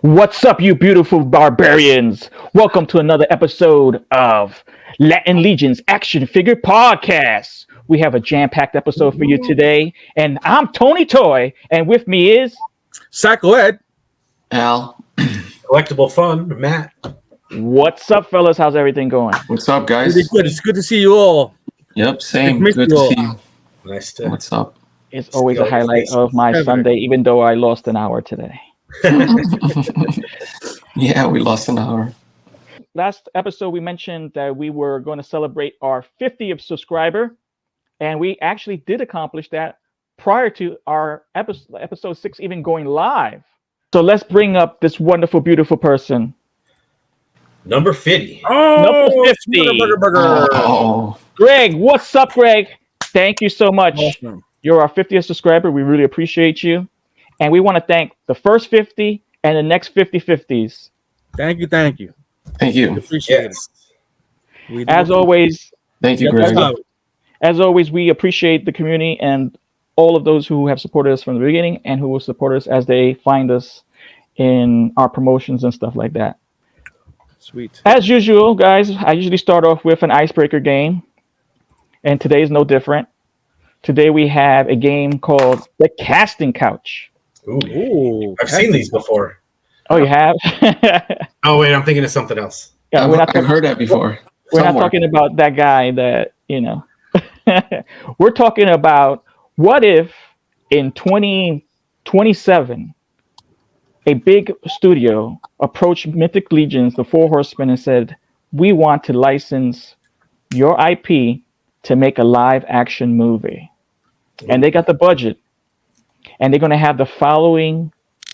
What's up, you beautiful barbarians? Welcome to another episode of Latin Legion's Action Figure Podcast. We have a jam-packed episode for you today, and I'm Tony Toy, and with me is Psycho Ed. Al. Collectible Fun, Matt. What's up, fellas? How's everything going? What's up, guys? Really good. It's good to see you all. Yep, same. Missed Good you to all. see you. Nice to. What's up? It's always a highlight of my Ever. Sunday, even though I lost an hour today. Yeah, we lost an hour. Last episode, we mentioned that we were going to celebrate our 50th subscriber, and we actually did accomplish that prior to our episode 6 even going live. So let's bring up this wonderful, beautiful person. Number 50. Number 50. Burger. Oh, Greg, what's up, Greg? Thank you so much. Awesome. You're our 50th subscriber. We really appreciate you. And we want to thank the first 50 and the next 50 50s. Thank you. thank you. Appreciate Yes. it. We As do. always, Thank you, That's Greg. how- As always, we appreciate the community and all of those who have supported us from the beginning and who will support us as they find us in our promotions and stuff like that. Sweet. As usual, guys, I usually start off with an icebreaker game, and today is no different. Today we have a game called the Casting Couch. Ooh. I've seen these before. Oh, you have? Oh, wait, I'm thinking of something else. Yeah, we're not I've heard that before. We're not Somewhere. talking about that guy that, we're talking about what if in 2027, a big studio approached Mythic Legions, the Four Horsemen, and said, we want to license your IP to make a live action movie. And they got the budget. And they're going to have the following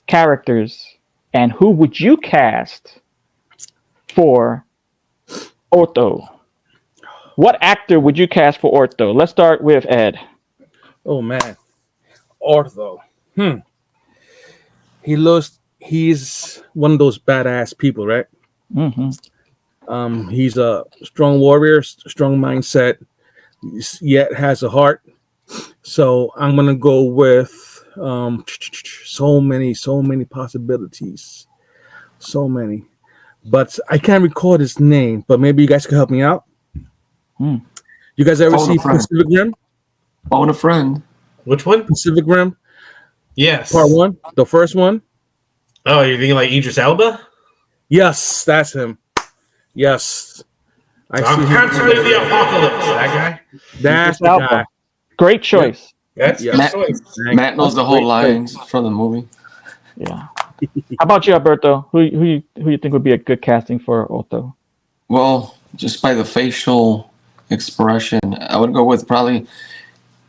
characters. And who would you cast for Otho? What actor would you cast for Otho? Let's start with Ed. Oh man. Ortho. He's one of those badass people, right? Mm-hmm. He's a strong warrior, strong mindset, yet has a heart. So I'm gonna go with so many possibilities. So many. But I can't recall his name, but maybe you guys can help me out. You guys ever Phone see a friend. Pacific Rim? Phone a friend. Which one? Pacific Rim, Yes. part 1, the first one? Oh, you're thinking like Idris Elba? Yes, that's him. Yes. I I'm see him. canceling the apocalypse. That guy? That's the Alpha. guy. Great choice. That's Yeah. good Matt, choice. Matt knows the whole Great lines from the movie. Yeah. How about you, Alberto? Who you think would be a good casting for Otho? Well, just by the facial expression, I would go with probably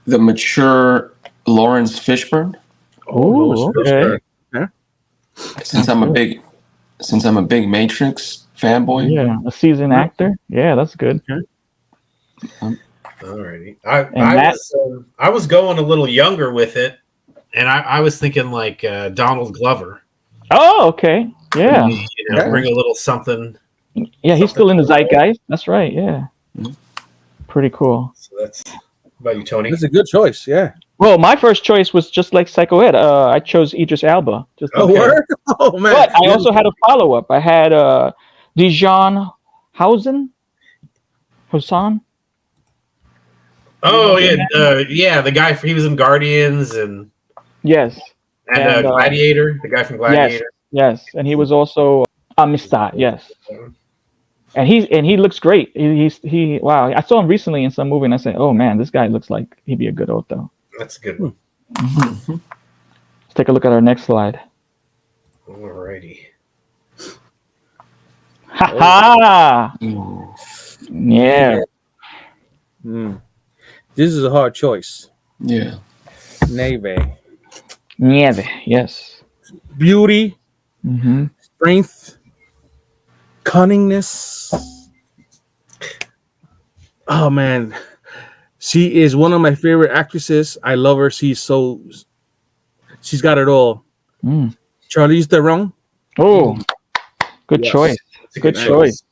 the mature Lawrence Fishburne. Oh, okay. Since I'm a big Matrix fanboy. Yeah, a seasoned actor. Yeah, that's good. Alrighty. Matt? I was going a little younger with it, and I was thinking like Donald Glover. Oh, okay. Yeah. Bring a little something. Yeah, he's still in the zeitgeist. That's right. Yeah. Pretty cool. So that's about you, Tony. That's a good choice, yeah. Well, my first choice was just like Psycho Ed. I chose Idris Elba. Just Oh, word? Oh, man. But I also had a follow-up. I had Dijon Housen. Hassan? Oh yeah, the guy he was in Guardians and Yes. And, Gladiator, the guy from Gladiator. Yes. And he was also Amistad. Yes. And he looks great. He wow. I saw him recently in some movie and I said, oh man, this guy looks like he'd be a good Otho. That's a good one. Let's take a look at our next slide. Alrighty. Ha ha! Yeah. This is a hard choice. Yeah. Neve. Nieve. Yes. Beauty, Mm-hmm. strength, cunningness. Oh, man. She is one of my favorite actresses. I love her. She's got it all. Charlize Theron. Oh, good Yes. choice. It's a Good choice.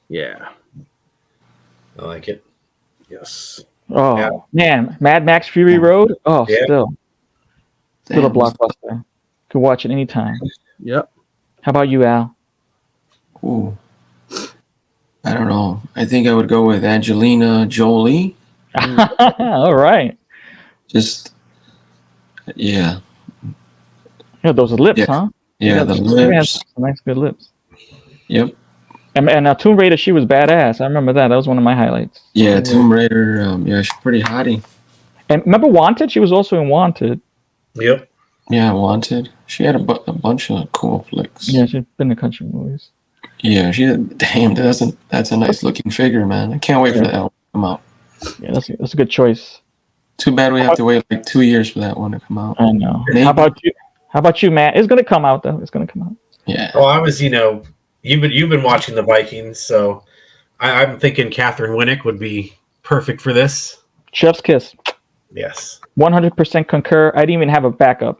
Yeah. I like it. Yes. Oh Yeah. man, Mad Max Fury Road. Oh, Yeah. still a Damn. blockbuster. Could watch it anytime. Yep. How about you, Al? Ooh, I don't know. I think I would go with Angelina Jolie. All right. Just yeah, Yeah, those lips, yeah, huh? yeah. The She has lips. some nice, good lips. Yep. And Tomb Raider, she was badass. I remember that. That was one of my highlights. Yeah, Tomb Raider. Tomb Raider. Yeah, she's pretty hottie. And remember Wanted? She was also in Wanted. Yep. Yeah, Wanted. She had a bunch of cool flicks. Yeah, she's been in country movies. Yeah, damn. That's a nice looking figure, man. I can't wait for that one to come out. Yeah, that's a good choice. Too bad we have to wait like 2 years for that one to come out. I know. Maybe. How about you? How about you, Matt? It's gonna come out though. It's gonna come out. Yeah. Well, I was, you've been watching the Vikings, so I'm thinking Catherine Winnick would be perfect for this. Chef's kiss. Yes. 100% concur. I didn't even have a backup.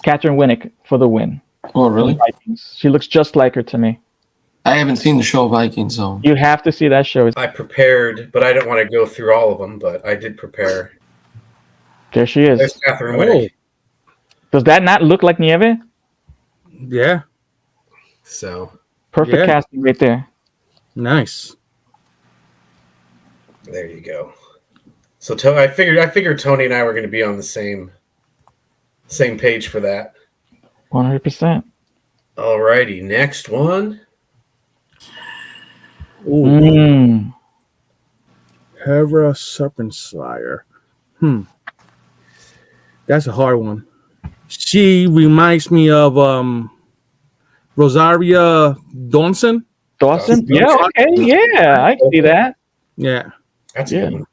Catherine Winnick for the win. Oh, really? Vikings. She looks just like her to me. I haven't seen the show Vikings, so You have to see that show. I prepared, but I don't want to go through all of them, but I did prepare. There she is. There's Catherine Winnick. Does that not look like Nieve? Yeah. So Perfect casting right there. Nice. there you go. So I figured Tony and I were going to be on the same page for that. 100%. Alrighty, next one. Ooh. Hera Serpent Slayer. That's a hard one. She reminds me of Rosaria Dawson. Dawson? Yeah, okay. Yeah, I can see that. Yeah. That's a good one.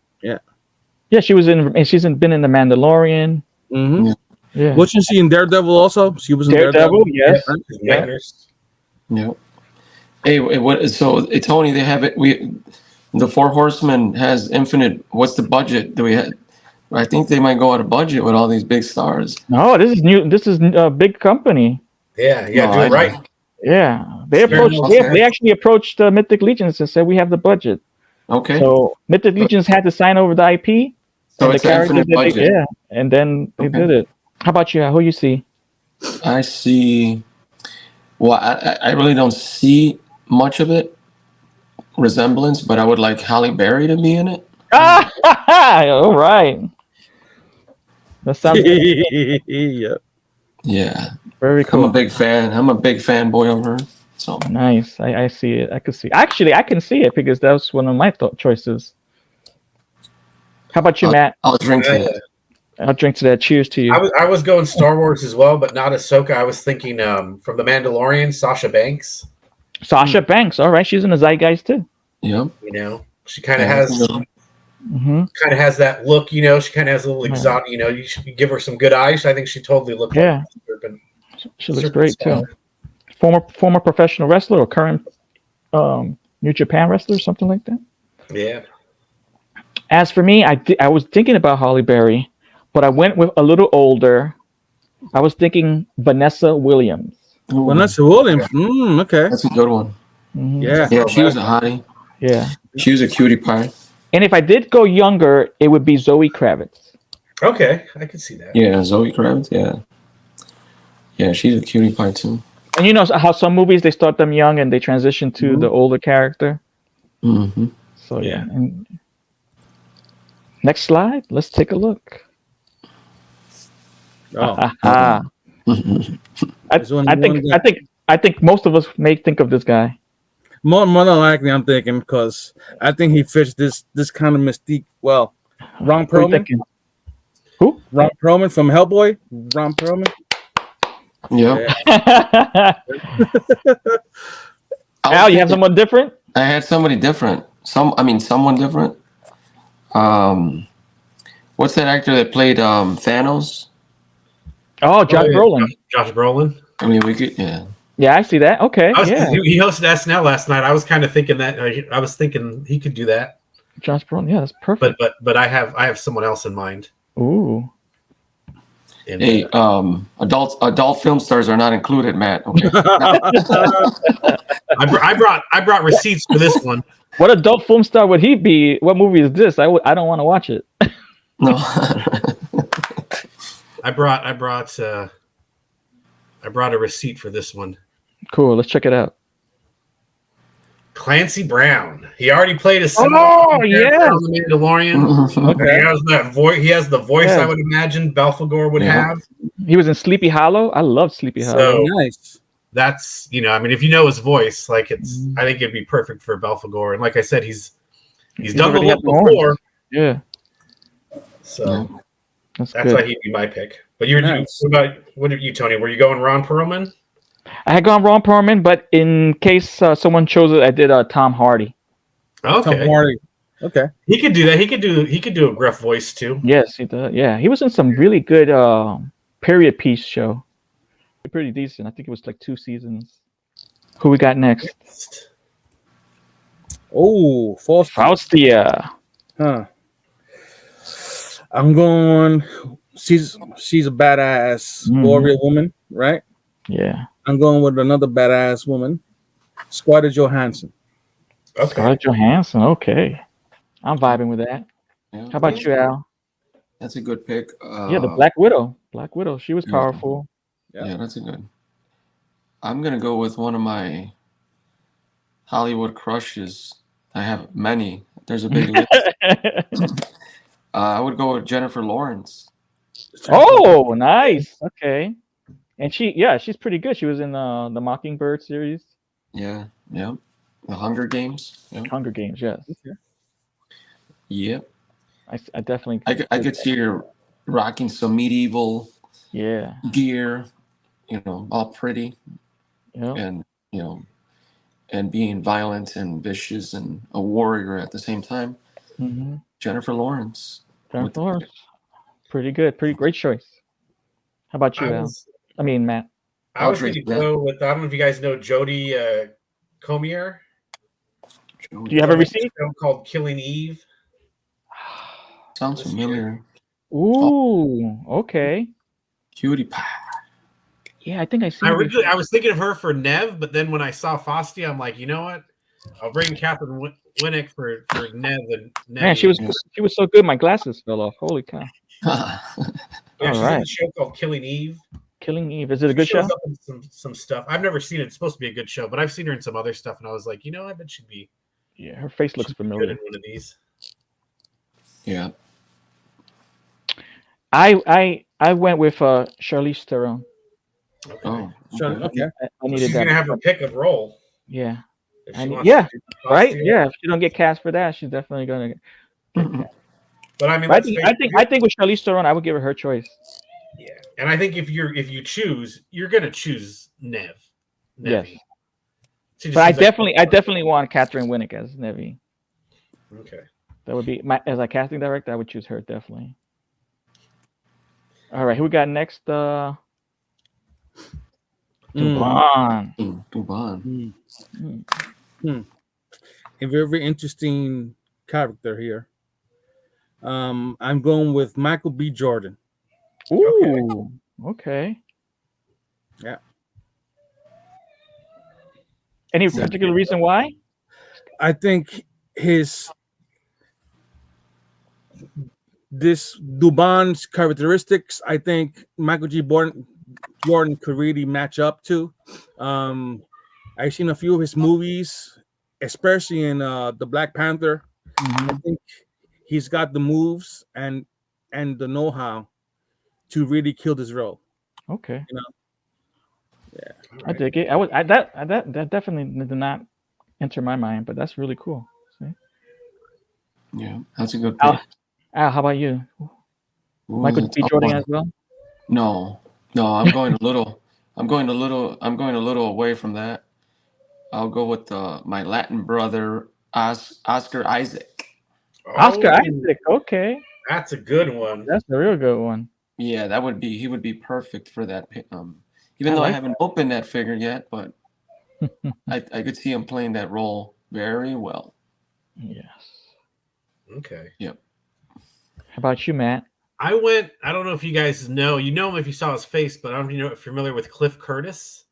Yeah, she's been in The Mandalorian. Mm-hmm. Yeah. Wasn't she in Daredevil also? She was in Daredevil, yes. Nightmares. yeah. Hey, what? So Tony, they have it. The Four Horsemen has infinite. What's the budget? Do we have? I think they might go out of budget with all these big stars. No, this is new. This is a big company. Yeah, No, do it right. Yeah, they approached. Okay. They actually approached Mythic Legions and said we have the budget. Okay. So Mythic Legions had to sign over the IP. So and it's the an characters infinite that budget. yeah, and then they did it. How about you? Who you see? I see. Well, I really don't see much of it resemblance, but I would like Halle Berry to be in it. All right. That sounds Yeah. Yeah, very cool. I'm a big fan. I'm a big fanboy of her. So Nice. I see it. I can see. Actually, I can see it because that was one of my choices. How about you, Matt? I'll drink to that. I'll drink to that. Cheers to you. I was going Star Wars as well, but not Ahsoka. I was thinking from The Mandalorian, Sasha Banks. Sasha Banks. All right, she's in the zeitgeist too. Yep. She kind of has that look. She kind of has a little exotic. You should give her some good eyes. I think she totally looked. Yeah. Like She looks great too. Former professional wrestler or current New Japan wrestler, something like that. Yeah. As for me, I was thinking about Halle Berry, but I went with a little older. I was thinking Vanessa Williams. Ooh, Vanessa Williams. Okay. that's a good one. Mhm. Yeah. She was a hottie. Yeah. She was a cutie pie. And if I did go younger, it would be Zoe Kravitz. Okay, I can see that. Yeah, Zoe Kravitz. Yeah. Yeah, she's a cutie pie too. And you know how some movies they start them young and they transition to the older character. Mm-hmm. So yeah. And next slide. Let's take a look. Oh. I think most of us may think of this guy. More than likely, I'm thinking because I think he fits this kind of mystique well. Ron What are you Perlman. thinking? Who? Ron Perlman from Hellboy. Ron Perlman. Yeah. Al, you have someone different? I had somebody different. Someone different. What's that actor that played Thanos? Oh, Josh Brolin. Josh Brolin. I mean, we could, yeah. Yeah, I see that. Okay, yeah. He hosted SNL last night. I was kind of thinking that. I was thinking he could do that. Josh Brolin. Yeah, that's perfect. But I have someone else in mind. Ooh. And, Hey, adult film stars are not included, Matt. Okay. I brought receipts for this one. What adult film star would he be? What movie is this? I don't want to watch it. No. I brought a receipt for this one. Cool. Let's check it out. Clancy Brown. He already played a similar Oh, character yes. on The Mandalorian. Okay. He has that voice. He has the voice Yeah. I would imagine Belphegor would Yeah. have. He was in Sleepy Hollow. I love Sleepy So- Hollow. Nice. That's I mean, if you know his voice, like Mhm. I think it'd be perfect for Belphegor. And like I said, he's done the already look had the horns. before, Yeah, so that's that's good. why he'd be my pick. But you're Nice. what are you, Tony? Were you going Ron Perlman? I had gone Ron Perlman, but in case someone chose it, I did Tom Hardy. Tom Okay, Hardy. Okay. he could do that. He could do a gruff voice too. Yes, he does. Yeah, he was in some really good period piece show. Pretty decent. I think it was like 2 seasons. Who we got next? Oh, false. Faustia. Huh. I'm going. She's a badass Mhm. warrior woman, right? Yeah. I'm going with another badass woman, Scarlett Johansson. Okay, Scarlett Johansson. Okay. I'm vibing with that. Yeah. How about you, Al? That's a good pick. Yeah, the Black Widow. Black Widow. She was Yeah. powerful. Yeah, that's a good. I'm gonna go with one of my Hollywood crushes. I have many. There's a big list. I would go with Jennifer Lawrence. Oh, nice. Okay. And she's pretty good. She was in the Mockingbird series. Yeah, yeah. The Hunger Games. Yeah. Hunger Games, yes. Yep. I definitely I could see her rocking some medieval yeah. gear, all pretty Yeah. and and being violent and vicious and a warrior at the same time. Mm-hmm. Jennifer Lawrence. Jennifer Lawrence. Pretty good. Pretty great choice. How about you, Al? I mean, Matt. I was going to go with. I don't know if you guys know Jodie Comer. Do you have a receipt? Film called Killing Eve. Sounds familiar. Ooh, okay. Cutie pie. Yeah, I think I see. I was thinking of her for Nev, but then when I saw Faustia, I'm like, you know what? I'll bring Catherine Winnick for Nev and Nev. Man, she was so good. My glasses fell off. Holy cow! Yeah, she's in a show called Killing Eve. Killing Eve. Is it a good show? Up in some stuff. I've never seen it. It's supposed to be a good show, but I've seen her in some other stuff, and I was like, I bet she'd be. Yeah, her face looks familiar. Good in one of these. Yeah. I went with Charlize Theron. Okay. Oh, Okay. I needed She's that. gonna have her pick of role. Yeah. If she wants Yeah. to do Right? Faustia. Yeah. If she don't get cast for that, she's definitely gonna get cast. But I mean, But I think with Charlize Theron, I would give her choice. yeah, and I think if you choose, you're gonna choose Nev. Yes. Nevi. She just But I seems like- definitely want Catherine Winnick as Nevi. Okay. That would be as a casting director. I would choose her definitely. All right, who we got next? Dubon. Dubon. A very interesting character here. I'm going with Michael B. Jordan. Ooh. Okay. Yeah. Any particular reason why? I think this Dubon's characteristics, I think Michael G. Jordan could really match up to. I've seen a few of his movies, especially in the Black Panther. I think he's got the moves and the know-how to really kill this role. Okay. Yeah. I dig it. That definitely did not enter my mind, but that's really cool. See? Yeah, that's a good pick. Al, how about you? Ooh, Michael B. Jordan as well? No, I'm going a little away from that. I'll go with my Latin brother, Oscar Isaac. Oscar Isaac. Okay. That's a good one. That's a real good one. Yeah, he would be perfect for that. Even though I haven't opened that figure yet, but I could see him playing that role very well. Yes. Okay. Yep. How about you, Matt? I don't know if you guys know him if you saw his face, but I don't know if you're familiar with Cliff Curtis.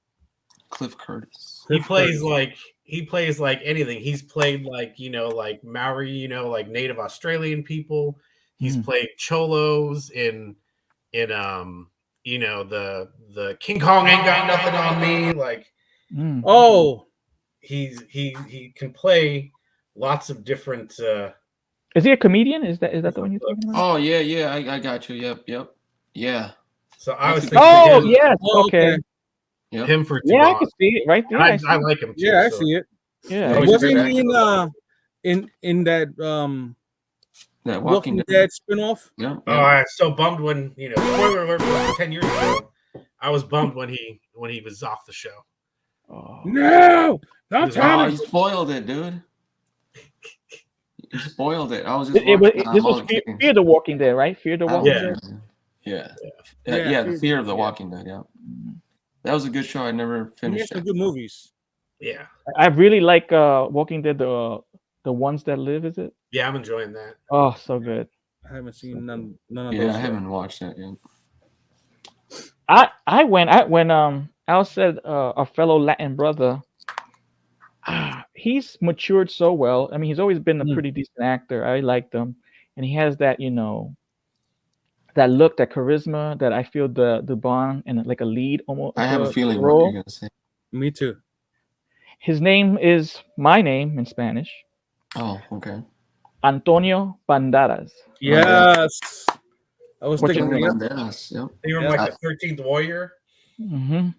Cliff Curtis. He plays like anything. He's played like Maori, like Native Australian people. He's played cholos in the King Kong Ain't Got Nothing on Me. Like Mm. Oh, he can play lots of different. Is he a comedian? Is that the one you're talking about? Oh yeah. I got you. Yep. Yeah. So I That's was a good thinking Oh choice. him, yes. oh, Okay. okay. Yep. him for Yeah, I Devon. can see it right there. I And see I it. like him too. Yeah, I so. see it. Yeah. Yeah, he's a Wasn't great he actor. in that That Walking Walking Dead. Dead spinoff? Yeah. Oh, I was so bummed when spoiler alert for like 10 years ago. I was bummed when he was off the show. Oh. No, not was- Oh, Thomas. you spoiled it, dude. You spoiled it. I was just It was. watching. This I'm was only Fear, kidding. Fear the Walking Dead, right? Fear the I Walking was, Yeah. Dead. yeah. Yeah, The Fear of the yeah. Walking Dead. Yeah. Mhm. That was a good show. I never He finished made some it. good movies. Yeah. I really like Walking Dead. The ones that live. Is it? Yeah, I'm enjoying that. Oh, so good. I haven't seen none of Yeah, those I yet. haven't watched that yet. I when Al said a fellow Latin brother. He's matured so well. I mean, he's always been a Mm. pretty decent actor. I liked him, and he has that that look, that charisma that I feel the bond and like a lead almost I have a feeling what role. you're gonna say. Me too. His name is my name in Spanish, Oh, okay. Antonio Banderas. Yes, I was What you thinking. Antonio Yep. Banderas. Yep. You Yeah. remember I- like the 13th Warrior?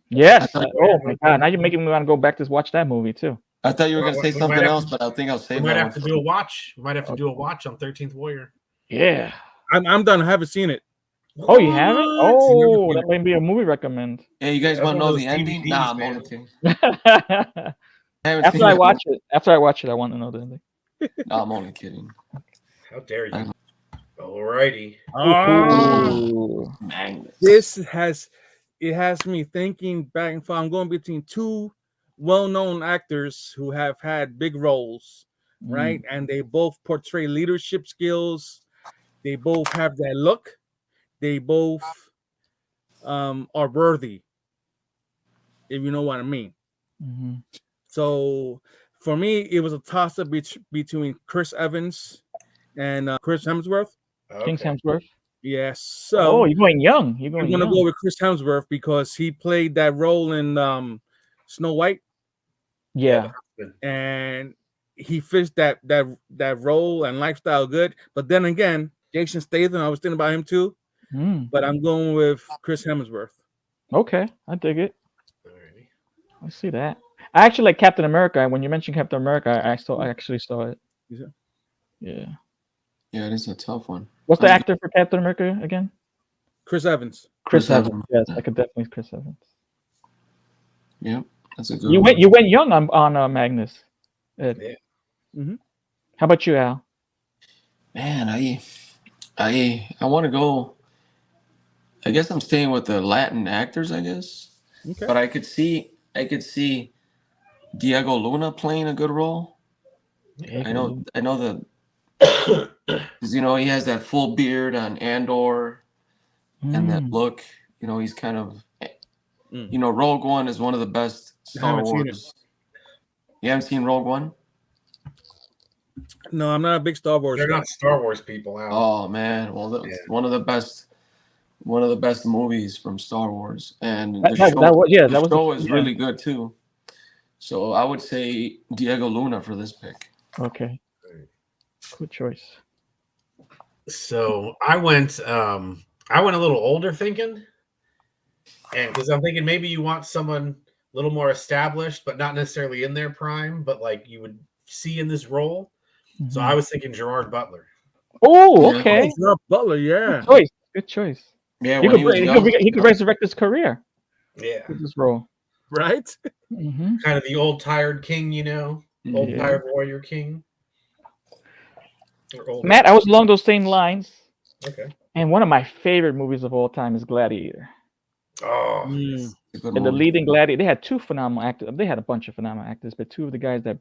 Yes. thought- Oh my God! Now you're making me want to go back to watch that movie too. I thought you were Well, gonna say we might something have else, to- but I think I'll We save might that have one to for do a watch. We might have to do a watch on 13th Warrior. Yeah. I'm done. I haven't seen it. Oh, you haven't? What? Oh, Never that may be a movie recommend. Hey, you guys That's want to one of know those the ending? DVDs, Nah, I'm man. only kidding. after I haven't seen I it. watch it, I want to know the ending. No, I'm only kidding. How dare you? I- Alrighty. Ah, Ooh. Magnus. this has me thinking back and forth. I'm going between two well-known actors who have had big roles, right? And they both portray leadership skills. They both have that look. They both are worthy, if you know what I mean. Mm-hmm. So for me, it was a toss-up between Chris Evans and Chris Hemsworth. King's Okay. Hemsworth. Yes. Oh, So you're going young. You're I'm going gonna young. go with Chris Hemsworth because he played that role in Snow White, Yeah. and he fits that role and lifestyle good. But then again, Jason Statham, I was thinking about him too, Mm. but I'm going with Chris Hemsworth. Okay, I dig it. Alrighty. I see that. I actually like Captain America. When you mentioned Captain America, I actually saw it. You see? Yeah. Yeah, it is a tough one. What's the I- actor for Captain America again? Chris Evans. Chris Evans. Evans. Yes, I could definitely Chris Evans. Yep, that's a good You one. went young on Magnus. Ed. Yeah. Mhm. How about you, Al? Man, I want to go. I guess I'm staying with the Latin actors, I guess. Okay. But I could see Diego Luna playing a good role. I know the because he has that full beard on Andor and that Mm. look. He's kind of Mm. Rogue One is one of the best I Star haven't seen Wars. You haven't seen Rogue One? No, I'm not a big Star Wars They're guy. not Star Wars people out. Oh man, well that's one of the best movies from Star Wars, and the show that was show is really good too. So I would say Diego Luna for this pick. okay. Good choice. So I went a little older thinking. And because I'm thinking maybe you want someone a little more established, but not necessarily in their prime, but like you would see in this role. So I was thinking Gerard Butler. Oh, Yeah. okay. Oh, Gerard Butler, yeah. Good choice. Good choice. Yeah, He when he was young. could resurrect his career Yeah. with this role. Right? Mm-hmm. Kind of the old tired king, old Yeah. tired warrior king. Or old- Matt, I was along those same lines, Okay. and one of my favorite movies of all time is Gladiator. Oh, Mm. yes. A good And the movie. leading Gladiator, they had two phenomenal actors. They had a bunch of phenomenal actors, but two of the guys that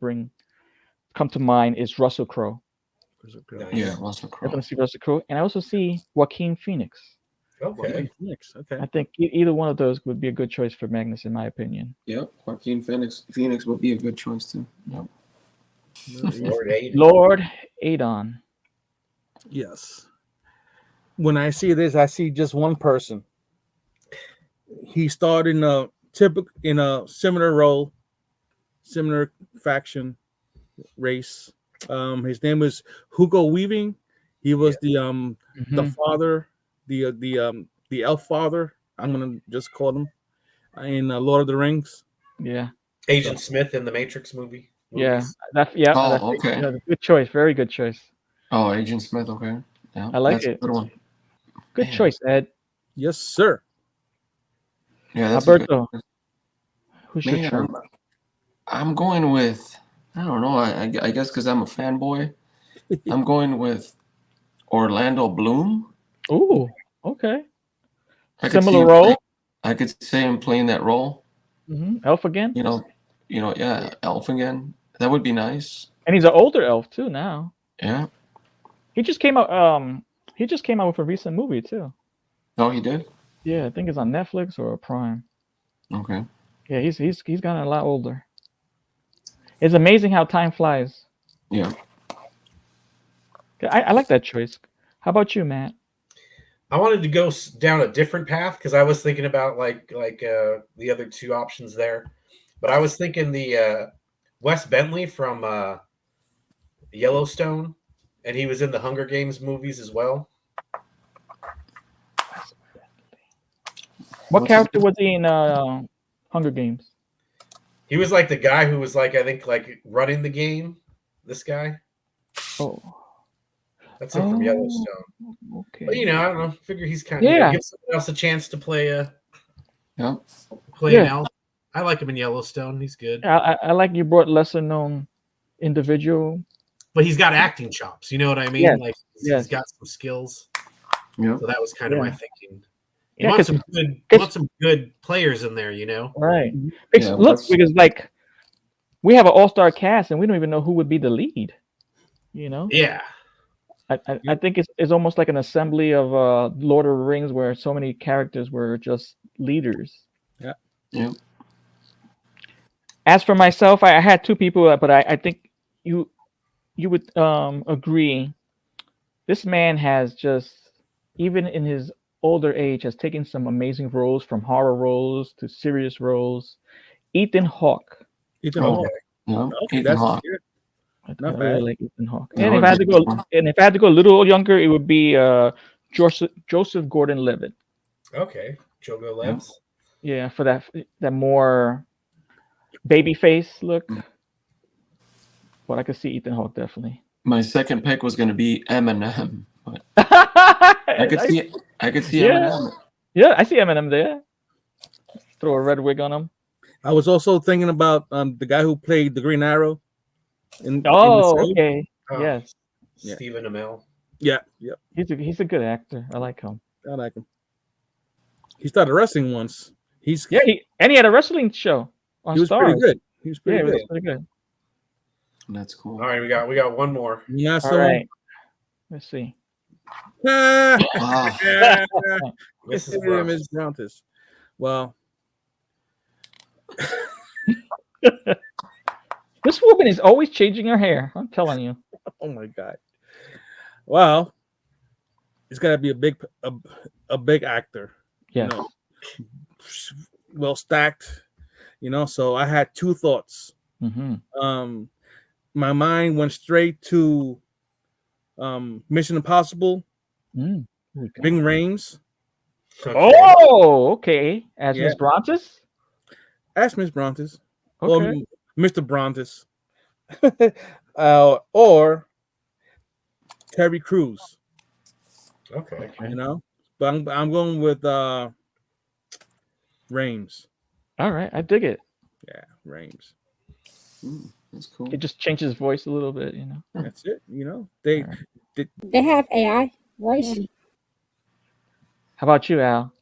come to mind is Russell Crowe. Nice. Yeah, Russell I'm gonna Crowe. see Russell Crowe, and I also see Joaquin Phoenix. Okay. Phoenix, okay. I think either one of those would be a good choice for Magnus, in my opinion. Yep, Joaquin Phoenix would be a good choice too. Yep. Lord Aiden. Lord Adon. Yes. When I see this, I see just one person. He starred in a similar role similar faction race. His name was Hugo Weaving. He was the Mhm. father, the elf father. I'm gonna just call him in Lord of the Rings. Yeah. So, Agent Smith in the Matrix movies. Yeah. Oh, okay. Good choice. Very good choice. Oh, Agent Smith. Okay. Yeah, I like that's a it. good one. Good Man. choice, Ed. yes, sir. Yeah, that's a good. Alberto, who's your Man, choice? I'm going with. I don't know. I guess because I'm a fanboy, I'm going with Orlando Bloom. Ooh, okay. I could see Similar him play. role. I could see him playing that role. Elf again, You know, yeah, Elf again. That would be nice. and he's an older elf too now. Yeah. He just came out. He just came out with a recent movie too. Oh, he did. Yeah, I think it's on Netflix or Prime. Okay. Yeah, he's gotten a lot older. It's amazing how time flies. Yeah. I like that choice. How about you, Matt? I wanted to go down a different path because I was thinking about the other two options there, but I was thinking the Wes Bentley from Yellowstone, and he was in the Hunger Games movies as well. What What's his character name? was he in Hunger Games? He was like the guy who was like I think like running the game. This guy, Oh, that's him from oh, Yellowstone. But okay. I don't know. Figure he's kind of Yeah, give someone else a chance to play Yeah. an yeah. elf. I like him in Yellowstone. He's good, I like you brought lesser known individual. but he's got acting chops. You know what I mean? Yes, Like he's yes, got some skills. Yeah. So that was kind of my yeah, thinking. You yeah. want Because some good, you want some good players in there, you know? right. Yeah. Look, That's. because like we have an all-star cast and we don't even know who would be the lead. You know, Yeah, I think it's almost like an assembly of Lord of the Rings where so many characters were just leaders. Yeah. Yeah. As for myself, I had two people, but I think you you would agree. This man has just, even in his older age, has taken some amazing roles from horror roles to serious roles. Ethan Hawke. Ethan Oh. Hawke. Yeah. Okay, Ethan that's Hawke. good. I Not really bad. like Ethan Hawke. That would be a good one. And if I had to go a little younger, it would be Joseph Gordon-Levitt. okay. Jogo Yeah. Levs. Yeah, for that more baby face look. But I could see Ethan Hawke definitely. My second pick was going to be Eminem, but I could see. I could see Yeah, Eminem. yeah, I see Eminem there. Throw a red wig on him. I was also thinking about the guy who played the Green Arrow in the Oh, show. okay. Oh, Yes, Yeah. Stephen Amell. Yeah, yeah. he's a good actor. I like him. I like him. He started wrestling once. Yeah, he had a wrestling show on He was pretty Stars. good. He was Yeah, pretty it was good. pretty good. That's cool. All right, we got one more. Yeah, All so right, let's see. Wow. Mrs. Brown. Miss Brontes. Well, This woman is always changing her hair. I'm telling you. oh my god. Well, it's got to be a big actor. Yes. You know, well stacked. So I had two thoughts. Mm-hmm. My mind went straight to Mission Impossible. Mm. Ving Rhames. Okay. Oh, okay. As Yeah. Miss Brontes. Ask Miss Brontes Okay. or Mr. Brontes, or Terry Crews. Okay. But I'm going with Rhames. All right, I dig it. Yeah, Rhames. That's cool. It just changes his voice a little bit, That's it. They All They have AI voice. How about you, Al?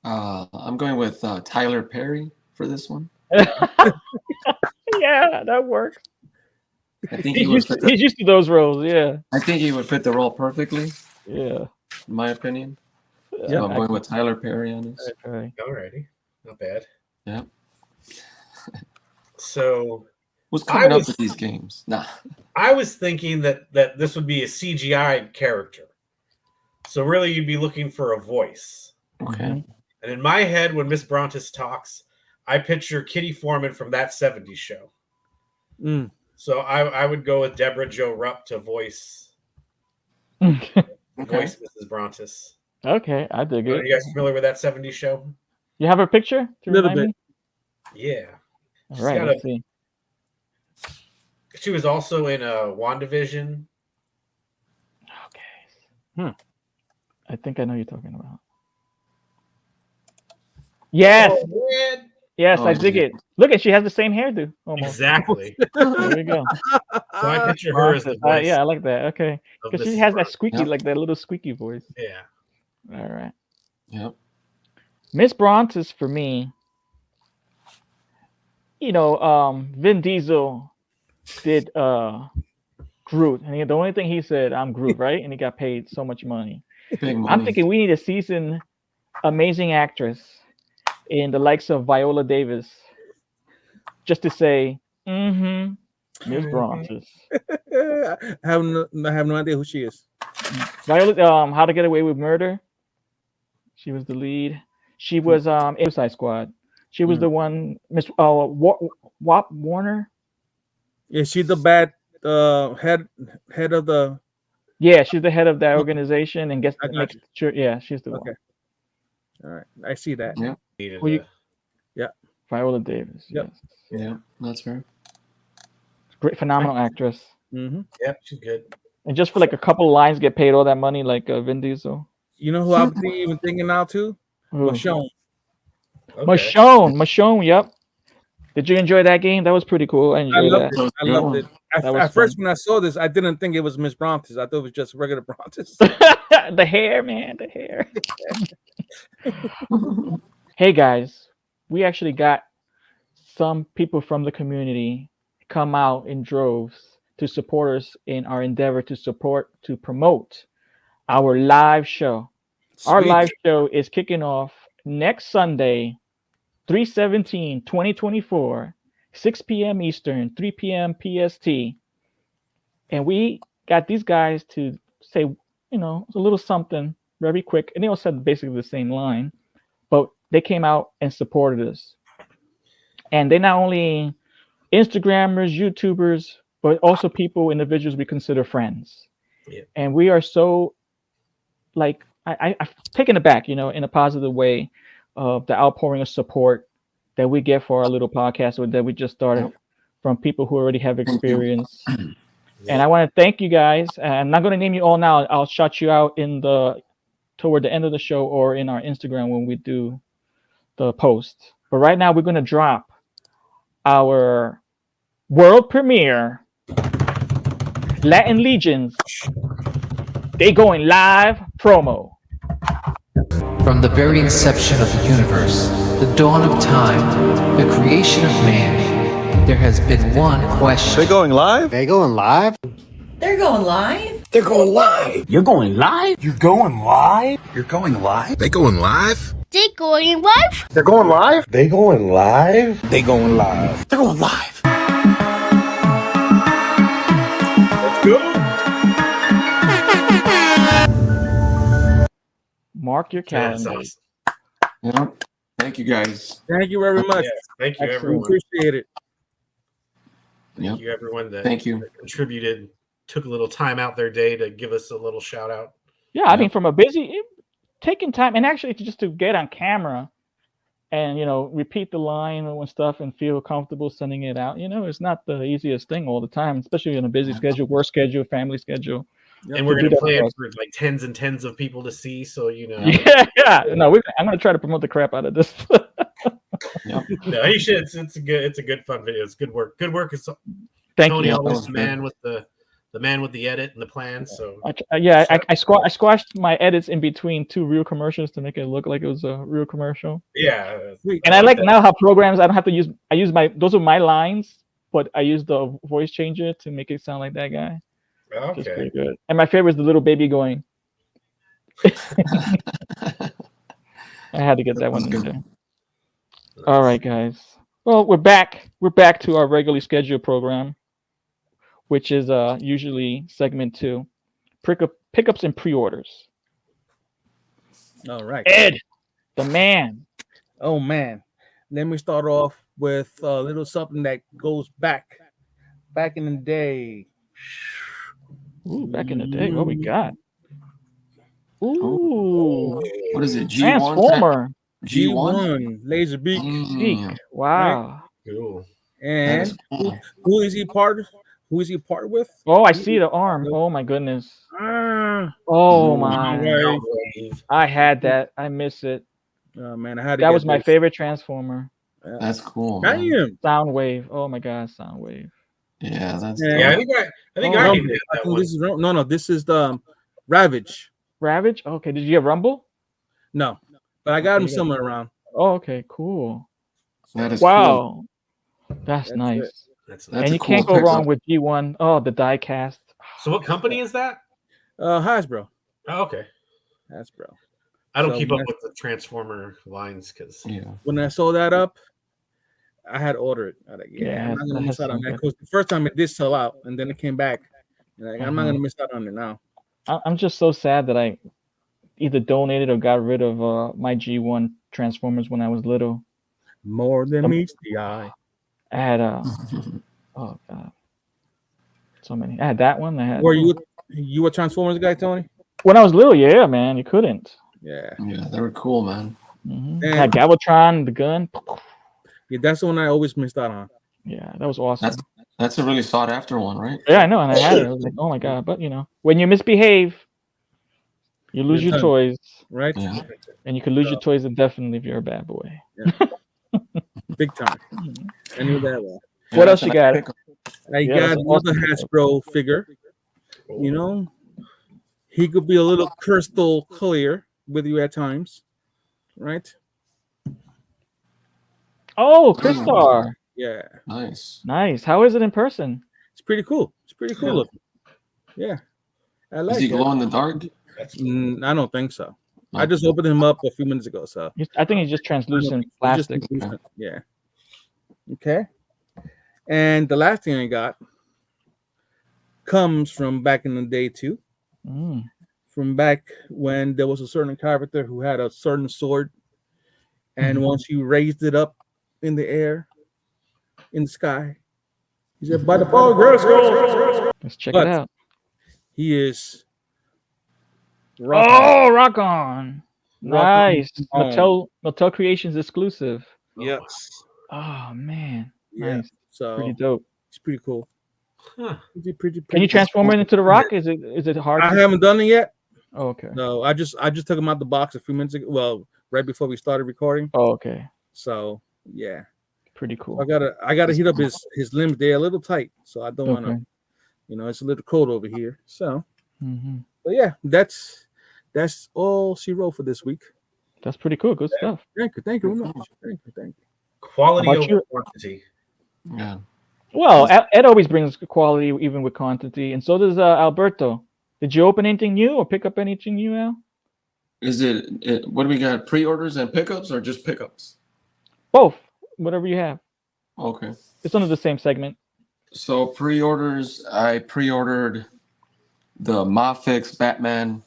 I'm going with Tyler Perry for this one. Yeah, that works. I think he would. He's used to those roles. Yeah. I think he would fit the role perfectly, Yeah. in my opinion. Yeah. So I'm going with Tyler Perry on this. Okay. Alrighty. Not bad. Yeah. So Who's coming I up was- with these games? Nah. I was thinking that this would be a CGI character. So really you'd be looking for a voice. Okay. Mhm. And in my head, when Miss Brontes talks, I picture Kitty Foreman from That 70s Show. Mm. So I would go with Deborah Jo Rupp to voice Okay. Mrs. Brontes. Okay, I dig Are it. you guys familiar with that 70s show? You have a picture to Little remind bit. me? Yeah. All She's right, got let's see. She was also in WandaVision. Okay. I think I know you're talking about. Yes, Oh, man. yes, Oh, I dig yeah. it. Look at she has the same hairdo almost. Exactly. There we go. So I picture her as the voice Yeah, I like that. Okay, of because she Mrs. has that Brontes. squeaky, Yep. like that little squeaky voice. Yeah. All right, Yep. Miss Brontes for me. Vin Diesel did Groot, and the only thing he said, "I'm Groot," right? And he got paid so much money. Big I'm money. thinking we need a seasoned, amazing actress in the likes of Viola Davis, just to say, Miss Brontes. I have no idea who she is. Viola, How to Get Away with Murder. She was the lead. She was in Suicide Squad. She was the one, Miss Wap Warner. Is she the bad head of the? Yeah, she's the head of that organization and I got makes you. sure. Yeah, she's the Okay. one. All right, I see that. Yep. Needed Who you- a- Viola Davis. Yep. Yes, Yep. That's right. great, phenomenal actress. Mm-hmm. Yep, she's good. And just for like a couple lines, get paid all that money like Vin Diesel. You know who I'm even thinking now too? Who? Michonne. Okay. Michonne. Yep. Did you enjoy that game? That was pretty cool. I I enjoyed loved that. it. I loved it. That was At first, fun. when I saw this, I didn't think it was Miss Brontes. I thought it was just regular Brontes. The hair, man, the hair. Hey guys, we actually got some people from the community come out in droves to support us in our endeavor to promote our live show. Our Sweet. live show is kicking off next Sunday, 3/17/2024, 6 p.m. Eastern, 3 p.m. PST. And we got these guys to say, a little something very quick. And they all said basically the same line, but they came out and supported us. And they not only Instagrammers, YouTubers, but also individuals we consider friends. Yeah. And we are so like I've taken it back, in a positive way of the outpouring of support that we get for our little podcast that we just started from people who already have experience. And I want to thank you guys. I'm not going to name you all now. I'll shout you out toward the end of the show or in our Instagram when we do the post. But right now we're going to drop our world premiere Latin Legions. They going live promo. From the very inception of the universe, the dawn of time, the creation of man, there has been one question. They going live? They going live? They're going live? They're going live. You're going live? You're going live? You're going live? They going live? They going live? They're going live? They going live? They going live. They're going live. Let's go. Mark your That's calendar. awesome. Yep. Thank you guys. Thank you very much. Yeah, thank you, Excellent. We everyone. appreciate it. Yep. Thank you, everyone that Thank you. contributed, took a little time out their day to give us a little shout out. Yeah, I mean, from a taking time and actually just to get on camera and repeat the line and stuff and feel comfortable sending it out. It's not the easiest thing all the time, especially in a busy schedule, work schedule, family schedule. And we're To going do to that play for it us. for like tens and tens of people to see. So, Yeah. No, I'm going to try to promote the crap out of this. Yep. No, you should. It's a good fun video. It's good work. Good work. It's Thank Tony you. always the man with the man with the edit and the plan. So I squashed my edits in between two real commercials to make it look like it was a real commercial. yeah. And I like now how programs I don't have to use. I use those are my lines, but I use the voice changer to make it sound like that guy. Which is Okay. pretty good. And my favorite is the little baby going. I had to get that one in good. there. All right, guys. Well, we're back. We're back to our regularly scheduled program, which is usually segment 2, pickups and pre-orders. All right. Ed, the man. Oh man. Let me start off with a little something that goes back back in the day. Ooh, back in the day, what we got? Oh, Ooh, what is it? G1? Transformer. G1? G1 Laserbeak, Beak. Mm, right? Wow. Cool. that is And cool. who is he part? Who is he part with? Oh, I He see is the arm. the- Oh my goodness. Ah, Oh Ooh, my. right. Wave. I had that. I miss it. Oh man, I had to That get was my this. favorite Transformer. that's cool, man. Damn. Soundwave. Oh my god, Soundwave. Yeah, that's And Yeah, dope. I think Oh, I Rumble. even had I that think one. this is no. This is the Ravage. Ravage. Okay, did you get Rumble? No, but I got Okay, him you got- somewhere around. Oh, okay, cool. That is So cool. Wow, that's that's it. nice. That's That's And a you cool can't go wrong pickup. with G1. Oh, the diecast. So what company is that? Hasbro. Oh, okay. Hasbro. I don't So keep up with the Transformer lines because Yeah. when I saw that up, I had to order it. I was like, Yeah, I'm not gonna that miss has out on some that good. because the first time it did sell out, and then it came back. And I'm not Uh-huh. gonna miss out on it now. I'm just so sad that I either donated or got rid of my G1 Transformers when I was little. More than Um, meets the eye. I had oh god, so many. I had that one. I had Were you a Transformers guy, Tony? when I was little. Yeah, man, you couldn't. Yeah. Yeah, they were cool, man. Had And Galvatron, the gun. yeah, that's the one I always missed out on. Yeah, that was That's awesome. that's a really sought after one, right? Yeah, I know, and I had it. I was like, oh my god, but when you misbehave, you lose You're your done, toys, right? Yeah. and you could lose So, your toys indefinitely if you're a bad boy. big time. I knew that well. Yeah, What that's else a you nice got? pickup. I Yeah, that's got an another awesome pickup. Hasbro figure. You know, he could be a little crystal clear with you at times, right? Oh, Ooh, Crystar. Yeah, nice. Nice. How is it in person? it's pretty cool. It's pretty cool Yeah. looking. Yeah, I Is like he it. glow in the dark? that's cool. I don't think so. I No. just opened him up a few minutes ago, so I think it's just I don't translucent think it's just plastic. translucent. Yeah. Okay. And the last thing I got comes from back in the day too. Mm. From back when there was a certain character who had a certain sword, and Mhm. once you raised it up in the air, in the sky, he said, "By the power of Grayskull." Let's check it But out. he is rock on, Oh, rock on. rock on, Nice. on. Mattel Creations exclusive. Yes, Oh man. yeah. Nice. Pretty So dope. it's pretty cool. Huh. Can you Cool. transform it into the rock? Is it hard I to? haven't done it yet. Oh, okay. No, I just took him out the box a few minutes ago. Well, right before we started recording. Oh, okay. So yeah, Pretty I cool. gotta heat up his limbs. They're a little tight, so I don't want Okay. to. It's a little cold over here. So, Hmm. but yeah, that's all she wrote for this week. That's pretty cool. Good stuff. Thank you very much. Thank you. Quality How about over you? quantity. Yeah. Well, Ed always brings quality even with quantity, and so does Alberto. Did you open anything new or pick up anything new, Al? Is it what do we got? Pre-orders and pickups or just pickups? Both. Whatever you have. Okay. It's under the same segment. So pre-orders, I pre-ordered the Mafix Batman,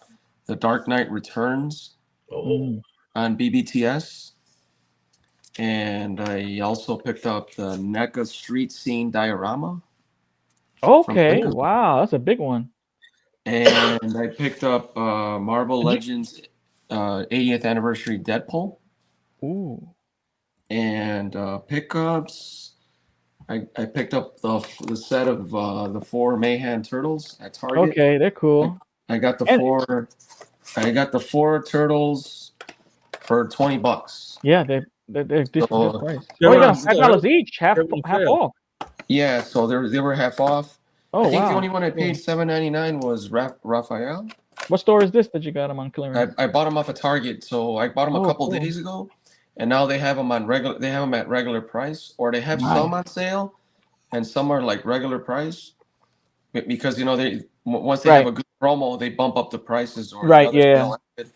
The Dark Knight Returns Oh, Mm. on BBTS. And I also picked up the NECA Street Scene Diorama. Okay. Pickup. Wow, that's a big one. And I picked up Marvel Did you- Legends 80th Anniversary Deadpool. Ooh. And pickups, I picked up the set of the 4 Mayhem Turtles at Target. Okay, they're cool. I got the And- 4 turtles for $20. Yeah, they're decent So- price. They're Oh, you got on them $5 each, half They're on half sale. off. Yeah, so they were half off. Oh I think the wow. only one I paid $7.99 was Raphael. What store is this that you got them on clearance? I bought them off of Target, so I bought them a Oh, couple cool. days ago, and now they have them on regular. They have them at regular price, or they have Nice. some on sale, and some are like regular price, because once they have Right. a good promo, they bump up the prices or Right, the others yeah. don't have it.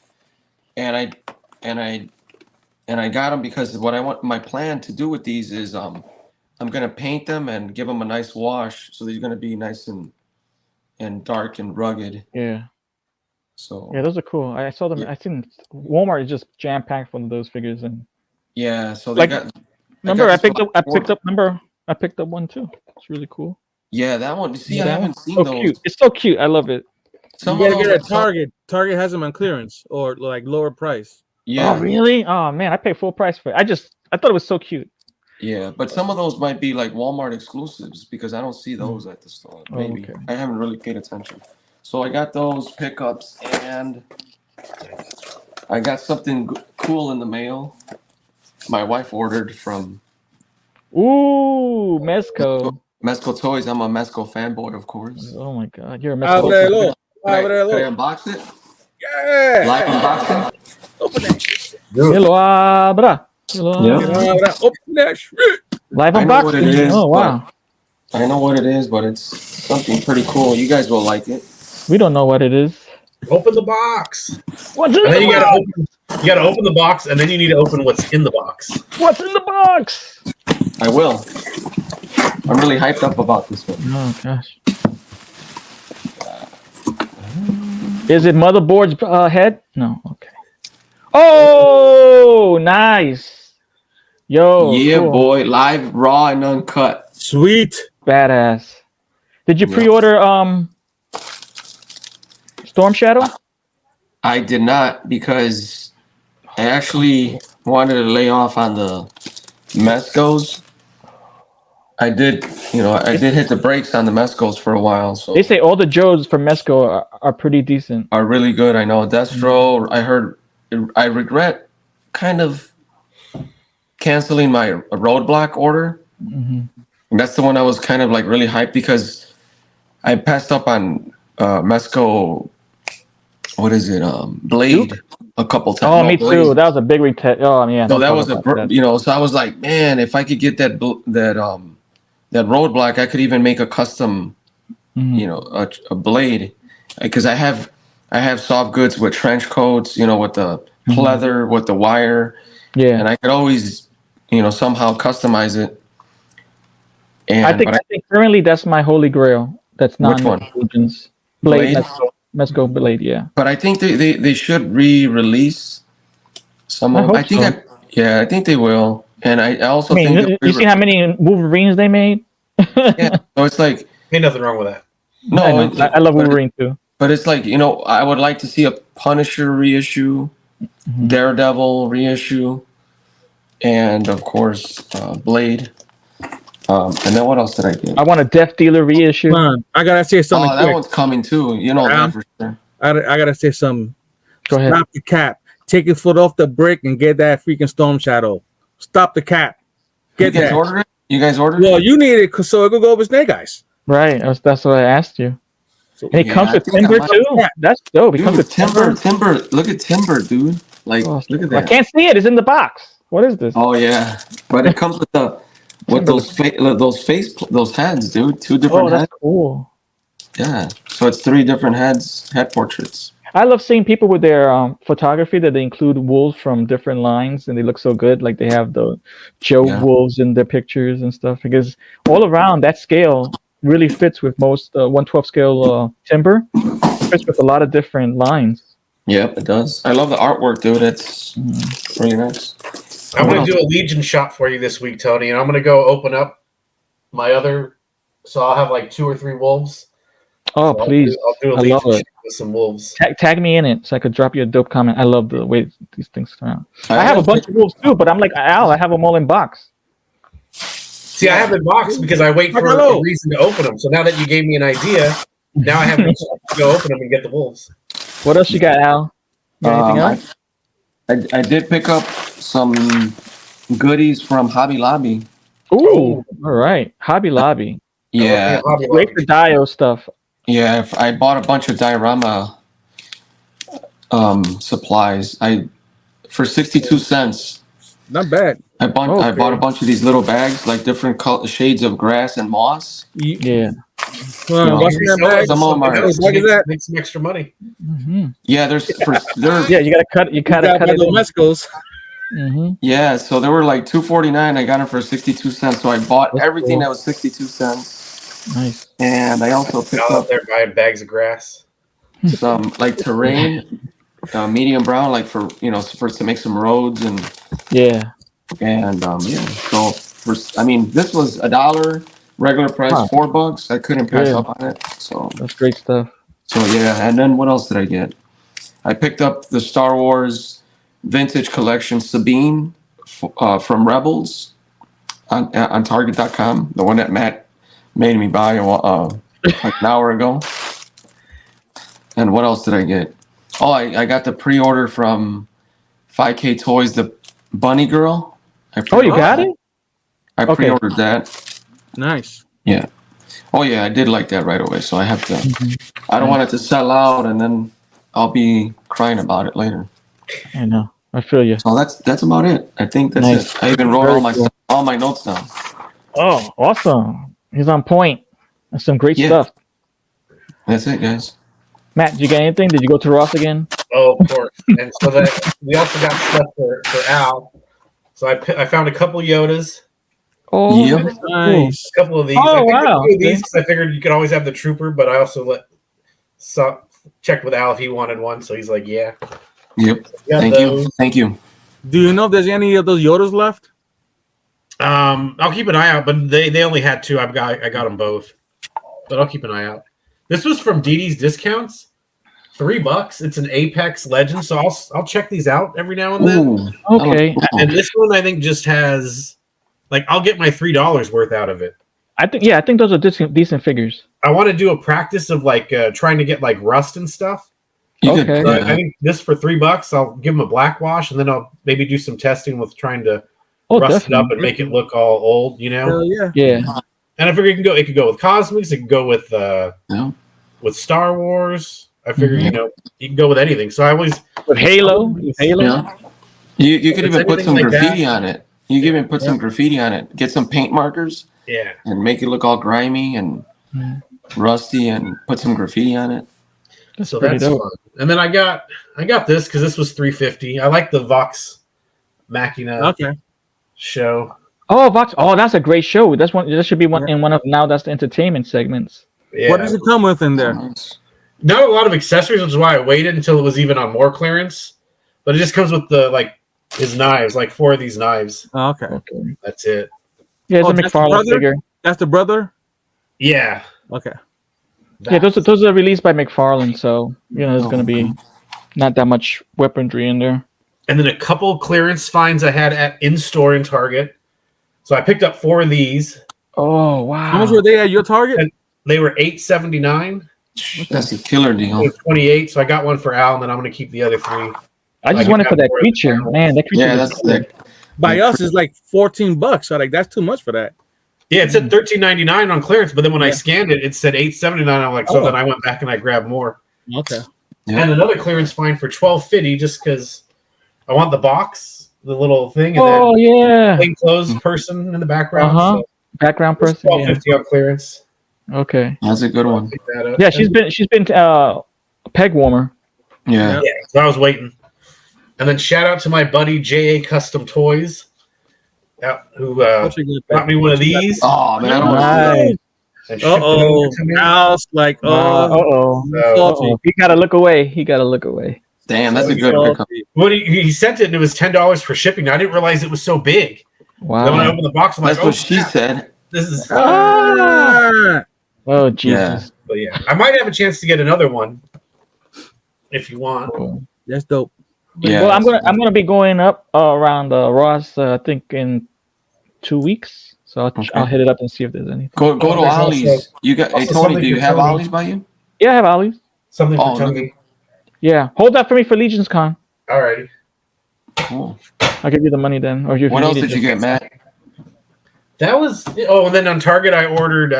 And I got them because what I want my plan to do with these is I'm gonna paint them and give them a nice wash, so they're gonna be nice and dark and rugged. Yeah. So Yeah, those are cool. I saw them. Yeah. I seen Walmart is just jam packed full of those figures. And yeah, so Like, they got. remember, got I this for picked up. I like picked up. Remember, I picked up one too. It's really cool. Yeah, that one. See, Yeah, I that haven't one's seen so those. cute. It's so cute. I love it. You Some of gotta those get I at saw. Target. Target has them on clearance or like lower price. Oh, Yeah, really? Oh man, I pay full price for it. I thought it was so cute. yeah, but some of those might be like Walmart exclusives because I don't see those at the store. Oh, Maybe okay. I haven't really paid attention. So I got those pickups, and I got something cool in the mail. My wife ordered from Ooh, Mezco. Mesco Toys. I'm a Mesco fanboy, of course. Oh my God, you're a Mezco. Ábrelo. Could I Ábrelo. unbox it? Yeah. Live unboxing? Open that shit. Que lo abra. Que lo Yeah. abra. Open that shit. Live I know what it unboxing. is, Oh but wow. I know what it is, but it's something pretty cool. You guys will like it. We don't know what it is. Open the box. What's in And then the you gotta box? open. You gotta open the box, and then you need to open what's in the box. What's in the box? I will. I'm really hyped up about this one. Oh gosh. Is it motherboard's head? No. Okay. Oh, nice. Yo, Yeah, cool. boy, live, raw, and uncut. Sweet. Badass. Did you Yeah. pre-order Storm Shadow? I did not because I actually wanted to lay off on the Mescos. I did hit the brakes on the Mescos for a while, so They say all the Joes from Mesco are pretty decent. are really good. I know Destro. I heard. I regret kind of canceling my roadblock order. Mm-hmm. And that's the one I was kind of like really hyped because I passed up on Mesco. What is it? Blade Duke? a couple times. Oh, No, me Blade. too. That was a big retest. Oh yeah. No, Don't that talk was about that. so I was like, man, if I could get that roadblock, I could even make a custom, Mhm. a blade, because I have soft goods with trench coats, with the pleather, with the wire, Yeah. and I could always, somehow customize it. And I think currently that's my holy grail. That's Which one? non-Legends. Blade? Mesco Blade. Yeah. But I think they should re-release some I of them. hope so. I think they will. And I also I mean, think you see how many Wolverines they made? yeah. So it's like Ain't nothing wrong with that. no, I know. I love Wolverine too. but it's like I would like to see a Punisher reissue, Daredevil reissue, and of course Blade. And then what else did I get? I want a Death Dealer reissue. Come on. I gotta say something Oh, that quick. one's coming too. You know that for sure. I gotta say something. Go ahead. Stop the cap. Take your foot off the brake and get that freaking Storm Shadow. Stop the cap. Get You guys that. ordered it? You guys ordered Well, it? you need it so it could go over Snake Eyes. Right. That's what I asked you. So, And it Yeah, comes I with think I timber might- too. That's dope. It comes Dude, with timber. Look at timber, dude. Like, Oh, look at I that. can't see it. It's in the box. What is this? Oh yeah, but it comes with those heads, dude. Two different Oh, that's heads. cool. Yeah. So it's 3 different head portraits. I love seeing people with their photography that they include wolves from different lines and they look so good. Like they have the Joe Yeah. wolves in their pictures and stuff because all around that scale really fits with most 1/12 scale timber. Fits with a lot of different lines. Yep, it does. I love the artwork, dude. It's really nice. I'm What going else? to do a Legion shot for you this week, Tony, and I'm going to go open up my other. So I'll have like 2 or 3 wolves. Oh, So please. I'll do a I love Legion it. shot with some wolves. Tag me in it so I could drop you a dope comment. I love the way these things turn out. I have a haven't bunch of wolves too, but I'm like Al. I have them all in box. See, I have it boxed because I wait for a reason to open them. So now that you gave me an idea, now I have to go open them and get the wolves. What else you got, Al? You got anything else? I did pick up some goodies from Hobby Lobby. Ooh, all right. Hobby Lobby. Yeah, Great for Dio stuff. yeah. I bought a bunch of diorama supplies. For 62 cents. Not bad. I bought a bunch of these little bags, like different shades of grass and moss. Yeah. What's in that bag? Some of them are. Make some extra money. Yeah, Yeah, you gotta cut. You gotta cut it. Mescos. Yeah, so they were like $2.49. I got them for 62 cents. So I bought everything cool. that was 62 cents. Nice. And I also picked Out up there buying bags of grass. some like terrain, medium brown, like for to make some roads and Yeah. yeah. So this was $1. Regular price Wow. $4. I couldn't pass Good. up on it. So That's great stuff. yeah. And then what else did I get? I picked up the Star Wars Vintage Collection Sabine from Rebels on Target.com. The one that Matt made me buy like an hour ago. And what else did I get? Oh, I got the pre-order from 5K Toys, the Bunny Girl. Oh, you got it? I Okay. pre-ordered that. Nice. Yeah. Oh, yeah, I did like that right away. So I have to. Mhm. I don't want it to sell out, and then I'll be crying about it later. I know. I feel you. So that's about it. I think that's Nice. it. I even wrote Very cool. all my notes down. Oh, awesome. He's on point. That's some great Yeah. stuff. That's it, guys. Matt, did you get anything? Did you go to Ross again? Oh, of course. And so that we also got stuff for Al. So I found a couple Yodas, Oh, Yep. that's cool. Nice. a couple of these. Oh, I picked up wow. a few of these because I figured you could always have the Trooper, but I also checked with Al if he wanted one. So he's like, yeah. Yep. Got Thank those. you. Thank you. Do you know if there's any of those Yodas left? I'll keep an eye out, but they only had two. I got them both, but I'll keep an eye out. This was from DD's Discounts, $3. It's an Apex Legend, so I'll check these out every now and then. Ooh, Okay. that looks cool. And this one I think just has I'll get my $3 worth out of it. I think those are decent figures. I want to do a practice of trying to get rust and stuff. You could, Okay. So I think this for $3, I'll give them a black wash, and then I'll maybe do some testing with trying to Oh, rust it up definitely. and make it look all old, Hell yeah. Yeah. And I figure it could go with Cosmics, it could go with Yeah. Star Wars. I figure Mhm. you can go with anything. So I always With Halo. Yeah. You could If even it's put some anything like graffiti that. on it. You could even put some graffiti on it. Get some paint markers yeah. and make it look all grimy and Mhm. rusty, and put some graffiti on it. That's So pretty that's dope. fun. And then I got this because this was $3.50. I like the Vox Machina Okay. show. Oh, Vox. Oh, that's a great show. That's one. That should be one in one of now. That's the entertainment segments. Yeah. What does it come with in there? Nice. Not a lot of accessories, which is why I waited until it was even on more clearance. But it just comes with his knives, 4 of these knives. Oh, okay. Okay. That's it. Yeah, it's Oh, a that's the McFarlane brother? figure. That's the brother? Yeah. Okay. Yeah, those are released by McFarlane, so there's gonna be not that much weaponry in there. And then a couple clearance finds I had in store in Target. So I picked up 4 of these. Oh wow! How much were they at your Target? They were $8.79. That's a killer They deal. were 28. So I got one for Al, and then I'm going to keep the other 3. I just I wanted got for that more of the creature, panels. man. That creature. Yeah, was that's cool. sick. By us, it's like $14. So that's too much for that. Yeah, it said $13.99 on clearance, but then when I Yeah. scanned it, it said $8.79. I'm like, so Oh. then I went back and I grabbed more. Okay. Yeah. And another clearance find for $12.50 just because I want the box, the little thing, and Oh that yeah. plain clothes person in the background. Uh-huh. So Background it's person. Yeah. $12.50 on clearance. Okay. That's a good one. Pick that up. Yeah, she's been a peg warmer. Yeah. Yeah, so I was waiting. And then shout out to my buddy JA Custom Toys, who What's a good got me one of these. Oh man, I don't want Nice. And shipped it Uh-oh. over to me. House, like, Uh-oh. So, salty. He gotta look away. He gotta look away. Damn, that's a good Salty. pickup. what he sent it and it was $10 for shipping. I didn't realize it was so big. Then when I Wow. opened the box, I'm That's like, what oh, she crap, said. this is. Ah. Oh Jesus. But yeah, I might have a chance to get another one if you want. Cool. That's dope. Yeah. Well, I'm gonna be going up around Ross. I think in 2 weeks. So I'll hit it up and see if there's anything. Go to There's Ollie's. also- You got. Hey also Tony, something do you for have Tony. Ollie's by you? Yeah, I have Ollie's. Something Oh, for Tony. look Yeah, hold that for me for Legion's Con. Alrighty. Cool. I'll give you the money then. Or if What you else need did it, you get, Matt? That was and then on Target I ordered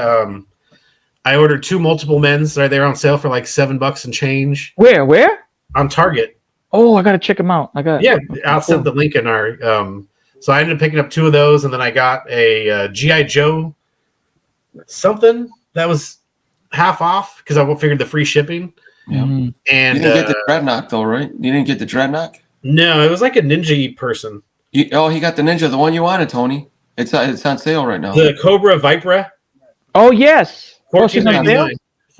2 multiple men's. They're on sale for like $7 and change Where? on Target. Oh, I gotta check them out. I got. Yeah, I'll send the link in our. So I ended up picking up 2 of those, and then I got a GI Joe something that was half off because I figured the free shipping. Yeah. Mhm. And You didn't get the Dreadnought though, right? You didn't get the Dreadnought. no, it was like a ninja person. He got the Ninja, the one you wanted, Tony. It's on sale right now. The Cobra Vipra, Oh yes. Oh, she's on sale?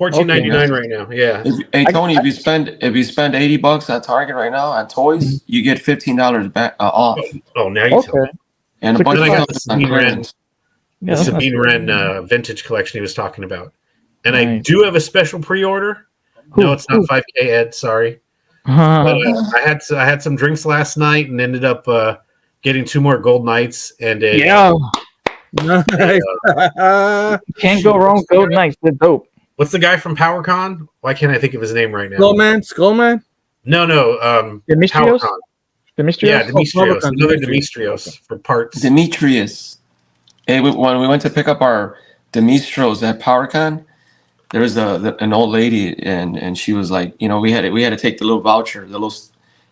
$14.99. $14.99 right now. Yeah. Hey Tony, if you spend $80 on Target right now on toys, you get $15 back off, Oh, now you tell me. Okay. and a So bunch then of I got stuff the is on Sabine clearance. Yeah, the that's not Sabine too Wren bad. vintage collection he was talking about. And I Nice. do have a special pre-order. No, it's not 5K, Ed. Sorry. But, I had some drinks last night and ended up getting 2 more gold knights and a Yeah, Nice. can't go wrong. Gold Knights, they're dope. what's the guy from PowerCon? Why can't I think of his name right now? Skullman. No, Demetrios? PowerCon. Demetrios? Yeah, Demetrios. PowerCon, Another Demetrios. Demetrios for parts. Demetrius. Hey, when we went to pick up our Demistros at PowerCon, there was an old lady, and she was like, we had to take the little voucher,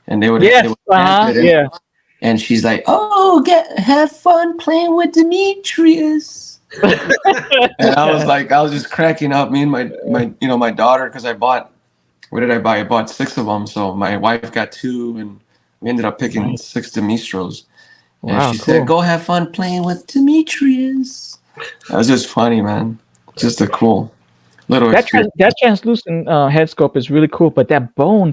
and they would Yes, stamp it in, yeah. and she's like, "Oh, have fun playing with Demetrius." And I was just cracking up. Me and my daughter, because I bought, what did I buy? I bought 6 of them, so my wife got 2, and we ended up picking 6 Demistros. And Wow, she cool. said, "Go have fun playing with Demetrius." That was just funny, man. Just a cool little experience. That translucent head sculpt is really cool, but the bone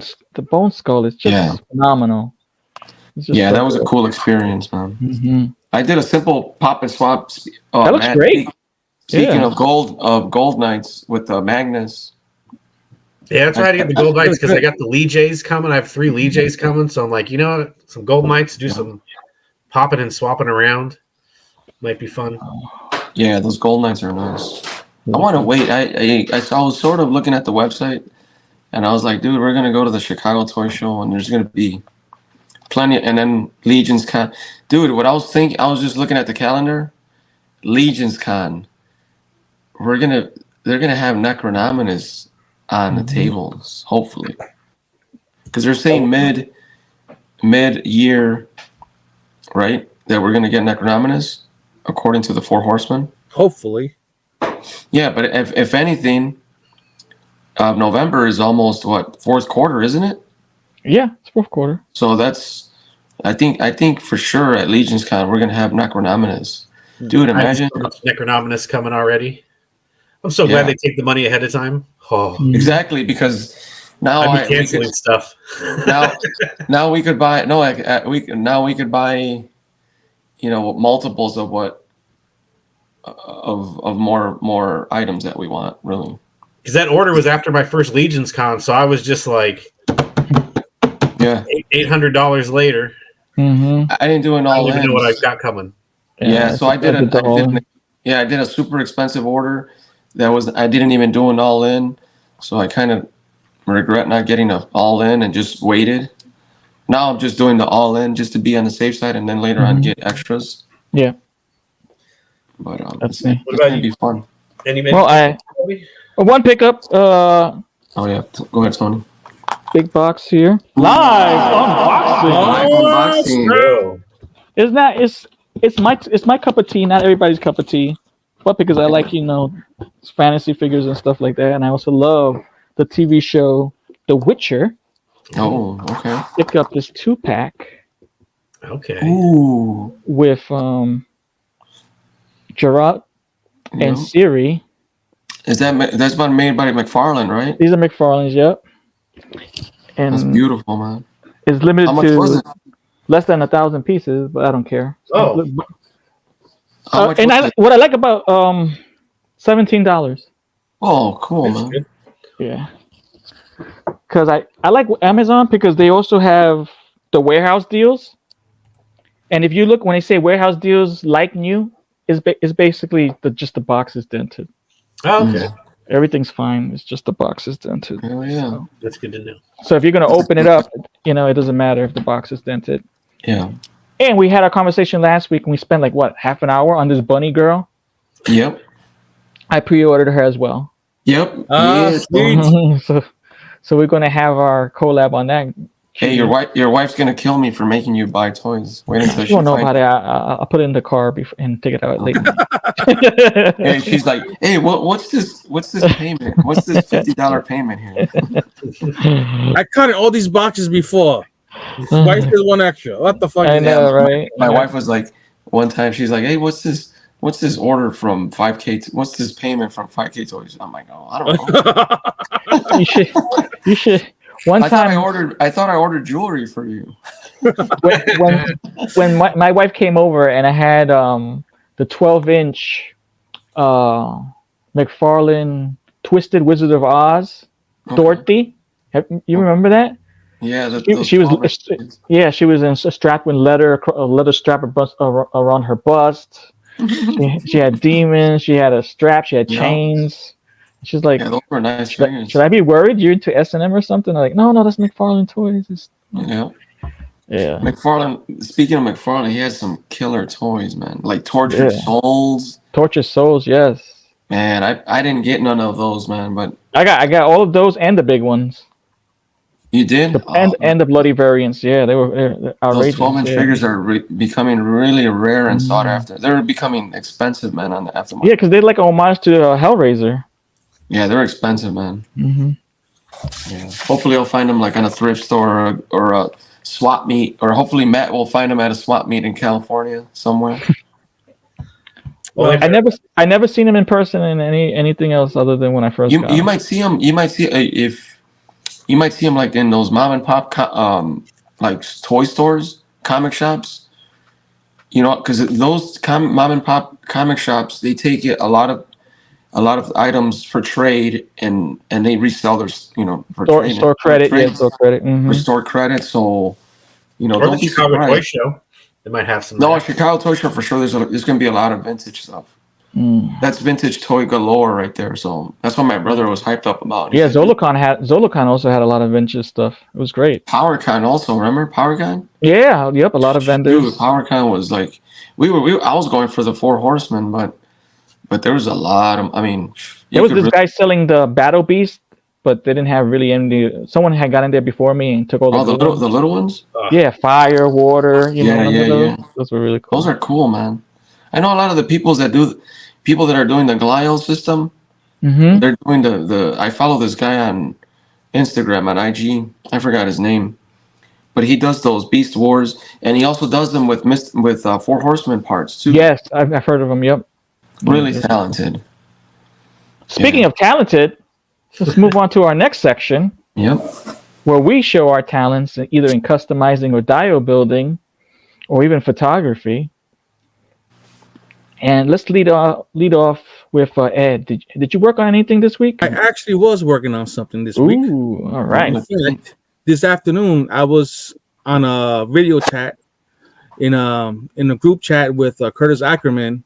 skull is just phenomenal. It's just Yeah, so that was a good. cool experience, man. Mm-hmm. I did a simple pop and swap. That looks great. Speaking of gold knights with Magnus. Yeah, that's why I had to get the gold knights because I got the Lee Jays coming. I have 3 Lee Jays coming, so I'm like, some gold knights, do some popping and swapping around. Might be fun. Yeah, those gold knights are nice. I want to wait. I was sort of looking at the website, and I was like, dude, we're gonna go to the Chicago Toy Show, and there's gonna be plenty. And then Legion's Con, dude. What I was thinking, I was just looking at the calendar. Legion's Con, they're gonna have Necronominus on the tables, hopefully, because they're saying mid-year, right? That we're gonna get Necronominus, according to the 4 Horsemen. Hopefully. Yeah, but if anything, November is almost what, 4th quarter, isn't it? Yeah, it's 4th quarter. So that's, I think for sure at Legion's Con we're gonna have Necronominus. Dude, imagine Necronominus coming already. I'm so glad they take the money ahead of time. Oh, exactly, because now I'd be canceling stuff. now we could buy we could buy, multiples of what of more items that we want, really. Because that order was after my first Legion's Con, so I was just like, $800 later. Mm-hmm. I didn't do an all in. I don't even know what I've got coming. Yeah, so I did a super expensive order. I didn't even do an all in, so I kind of regret not getting an all in and just waited. Now I'm just doing the all in just to be on the safe side, and then later on get extras. Yeah, but that's it's gonna be fun. One pickup. Oh yeah, go ahead, Tony. Big box here. Live unboxing. It's my cup of tea, not everybody's cup of tea, but because I like fantasy figures and stuff like that, and I also love the TV show The Witcher. Oh, okay. Pick up this 2-pack. Okay. Ooh. With Gerard and Siri. That's been made by McFarlane, right? These are McFarlane's, yep. And that's beautiful, man. It's limited to less than 1,000 pieces, but I don't care. Oh. What I like about $17. Oh, cool, man. Good. Yeah. Because I like Amazon because they also have the warehouse deals. And if you look, when they say warehouse deals like new, it's basically just the box is dented. Oh, okay. Everything's fine. It's just the box is dented. Oh, yeah. So. That's good to know. So if you're going to open it up, it doesn't matter if the box is dented. Yeah. And we had our conversation last week and we spent half an hour on this bunny girl. Yep. I pre-ordered her as well. Yep. So we're going to have our collab on that. Hey, your wife's going to kill me for making you buy toys. Wait until she don't know about it. I'll put it in the car and take it out later. Hey, she's like, hey, what's this payment? What's this $50 payment here? I cut all these boxes before. Why is there one extra? What the fuck? I know, right? My wife was like, one time she's like, hey, what's this order from 5K? What's this payment from 5K Toys? I'm like, oh, I don't know. You should. I thought I ordered jewelry for you. when my wife came over and I had the 12-inch McFarlane Twisted Wizard of Oz, Okay. Dorothy. You remember that? Yeah, those She was 12 inches. yeah, she was in a strap with a leather strap around her bust. She had demons. She had a strap. She had Yeah. chains. She's like, Yeah, those were nice should figures. I be worried you're into S&M or something? I'm like, no, that's McFarlane Toys. Yeah. Yeah, McFarlane, speaking of McFarlane, he has some killer toys, man. Like Tortured yeah. Souls. Torture Souls, yes. Man, I didn't get none of those, man, but I got all of those and the big ones, you did? Oh, and the bloody variants. Yeah, they're those outrageous. 12-inch Yeah, figures are becoming really rare and sought Mhm. after. They're becoming expensive, man, on the Yeah, aftermarket. because they like a homage to Hellraiser. Yeah, they're expensive, man. Hmm. Yeah. Hopefully, I'll find them like on a thrift store or a swap meet, or hopefully Matt will find them at a swap meet in California somewhere. Well, if I never seen him in person in anything else other than when I first got You him. might see them. You might see if you might see them like in those mom and pop like toy stores, comic shops. You know, because those mom and pop comic shops, they take it a lot of items for trade and they resell their for trade Store credit, yeah, store credit. for Hmm. store credit. So or don't the be Chicago Toy surprised. Show, they might have some. No, there. at Chicago Toy Show for sure. There's going to be a lot of vintage stuff. Mm. That's vintage toy galore right there. So that's what my brother was hyped up about. Yeah, Zolocon also had a lot of vintage stuff. It was great. PowerCon also, remember PowerCon? Yeah, yep, a lot of Dude, vendors. PowerCon was like I was going for the Four Horsemen, but there was a lot of. I mean, There was this guy selling the Battle Beast, but they didn't have really any. Someone had got in there before me and took all the good ones. the little ones. Yeah, fire, water. Yeah, Remember yeah, those? yeah. Those were really cool. Those are cool, man. I know a lot of the people that are doing the Glio system. Mm-hmm. They're doing the. I follow this guy on Instagram on IG. I forgot his name, but he does those Beast Wars, and he also does them with Four Horsemen parts too. Yes, I've heard of them. Yep. Really talented. Speaking of talented, let's move on to our next section. Yep. Where we show our talents either in customizing or dio building, or even photography. And let's lead off with Ed. Did you work on anything this week? I actually was working on something this week. Ooh, all right. This afternoon, I was on a video chat in a group chat with Curtis Ackerman.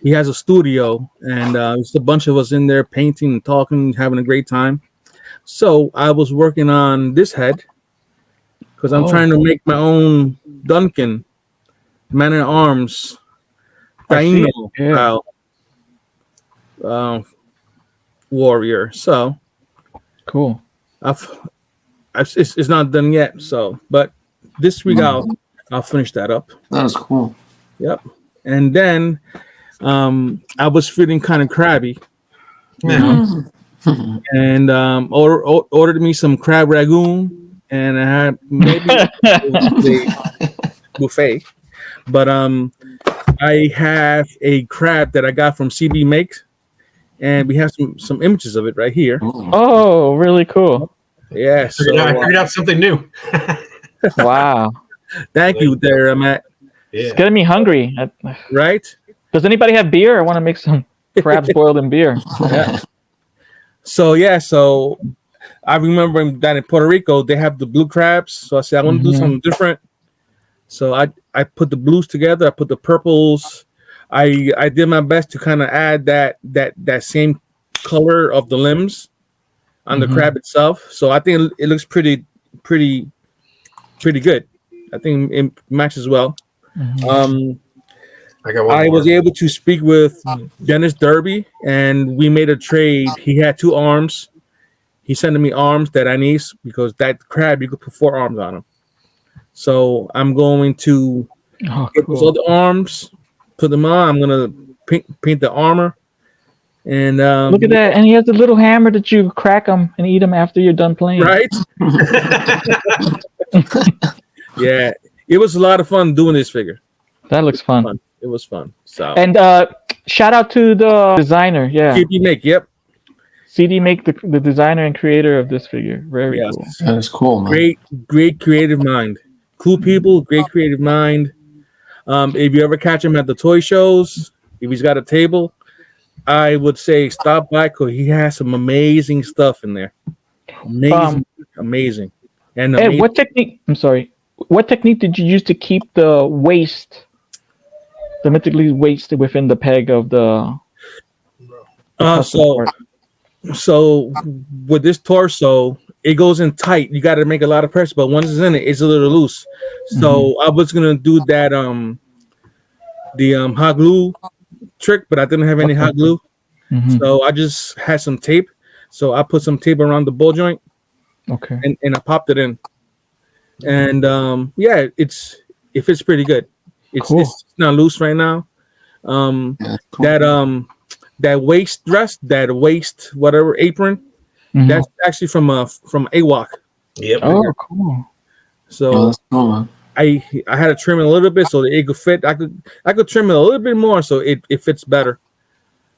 He has a studio, and it's a bunch of us in there painting and talking, having a great time. So I was working on this head because I'm trying to make my own Duncan Man at Arms Taino style warrior. So cool. It's not done yet. So, but this week I'll finish that up. That was cool. Yep. And then I was feeling kind of crabby. And ordered me some crab ragoon, and I had maybe buffet, but I have a crab that I got from CB Makes, and we have some images of it right here. Oh, really cool. Yeah, I figured out something new. Wow. Thank you there, Matt. Yeah. It's getting me hungry. Right? Does anybody have beer? I want to make some crabs boiled in beer. Yeah. So I remember that in Puerto Rico they have the blue crabs. So I said I want to do something different. So I put the blues together. I put the purples. I did my best to kind of add that same color of the limbs on the crab itself. So I think it looks pretty good. I think it matches well. I was able to speak with Dennis Derby, and we made a trade. He had 2 arms. He sent me arms that I need because that crab you could put 4 arms on him. So I'm going to get those other arms, put them on. I'm gonna paint the armor. And look at that! And he has a little hammer that you crack them and eat them after you're done playing. Right? Yeah, it was a lot of fun doing this figure. That looks fun. It was fun. So and shout out to the designer. Yeah, CD Make. Yep. CD Make, the designer and creator of this figure. Very cool. That is cool, man. Great creative mind. Cool people, great creative mind. If you ever catch him at the toy shows, if he's got a table, I would say stop by because he has some amazing stuff in there. Amazing, amazing, and Ed, amazing. what technique? I'm sorry. What technique did you use to keep the mythically waist within the peg of the custom part? So with this torso, it goes in tight. You got to make a lot of pressure, but once it's in it, it's a little loose. So I was gonna do that the hot glue trick, but I didn't have any hot glue, so I just had some tape. So I put some tape around the ball joint, and I popped it in, and yeah, it fits pretty good. It's not loose right now. That waist dress, that waist whatever apron, that's actually from AWOK. Yep. Oh, cool. So that's cool, man. I had to trim it a little bit so that it could fit. I could trim it a little bit more so it fits better.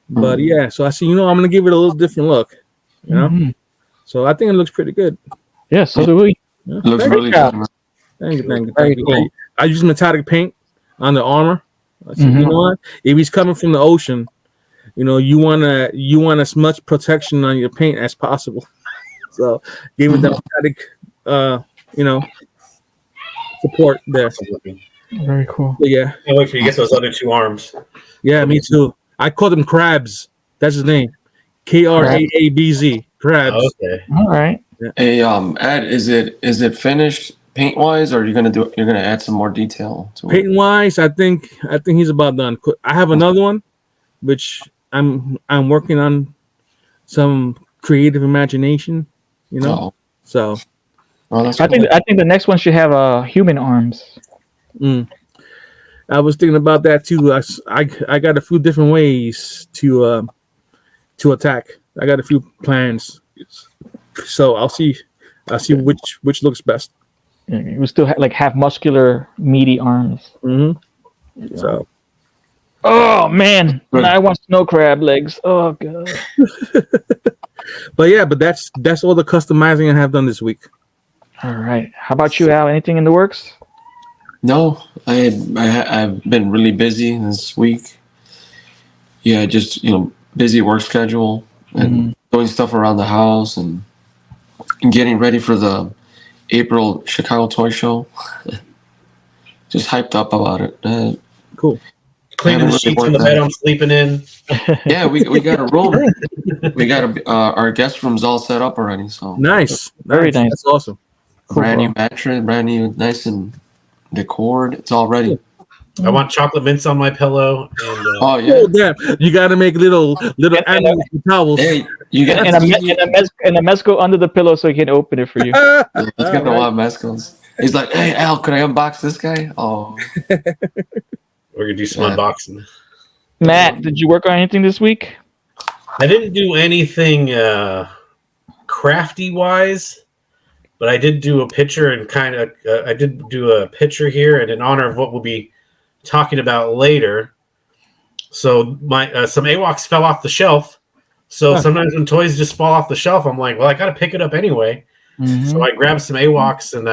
But yeah, so I see. I'm gonna give it a little different look. So I think it looks pretty good. Yeah, so do we. Yeah. It looks really good, man. Thank you. Very cool. I use metallic paint on the armor. I said, you know what? If he's coming from the ocean, you want as much protection on your paint as possible. So give it that metallic, support there. Very cool. But yeah. Can't wait for you to get those other two arms. Yeah, me too. I call them crabs. That's his name. Kraabz. Crabs. Okay. All right. Yeah. Hey, Ed, is it finished paint wise, or you're gonna add some more detail to it? Paint wise, I think he's about done. I have another one, which I'm working on some creative imagination. So. Oh, that's I cool. think the next one should have human arms. I was thinking about that too. I got a few different ways to attack. I got a few plans, so I'll see which looks best. Yeah, we still have muscular, meaty arms. So. Oh man, I want snow crab legs. Oh god. But that's all the customizing I have done this week. All right. How about you, Al? Anything in the works? No, I've been really busy this week. Yeah, just busy work schedule and doing stuff around the house and getting ready for the April Chicago Toy Show. Just hyped up about it. Cool. Cleaning the sheets from the bed I'm sleeping in. Yeah, we got a room. We got our guest room's all set up already. So nice, very nice. That's awesome. Brand new mattress, brand new, nice and decored. It's all ready. I want chocolate mints on my pillow. And, oh yeah, oh, damn! You got to make little animals towels. Hey, you got and a mezco under the pillow so he can open it for you. He's got a lot of mezcals. He's like, hey Al, could I unbox this guy? Oh, we're gonna do some unboxing. Matt, did you work on anything this week? I didn't do anything crafty wise. But I did do a picture and I did do a picture here, and in honor of what we'll be talking about later. So my some AWOKs fell off the shelf. So sometimes when toys just fall off the shelf, I'm like, well, I got to pick it up anyway. So I grabbed some AWOKs and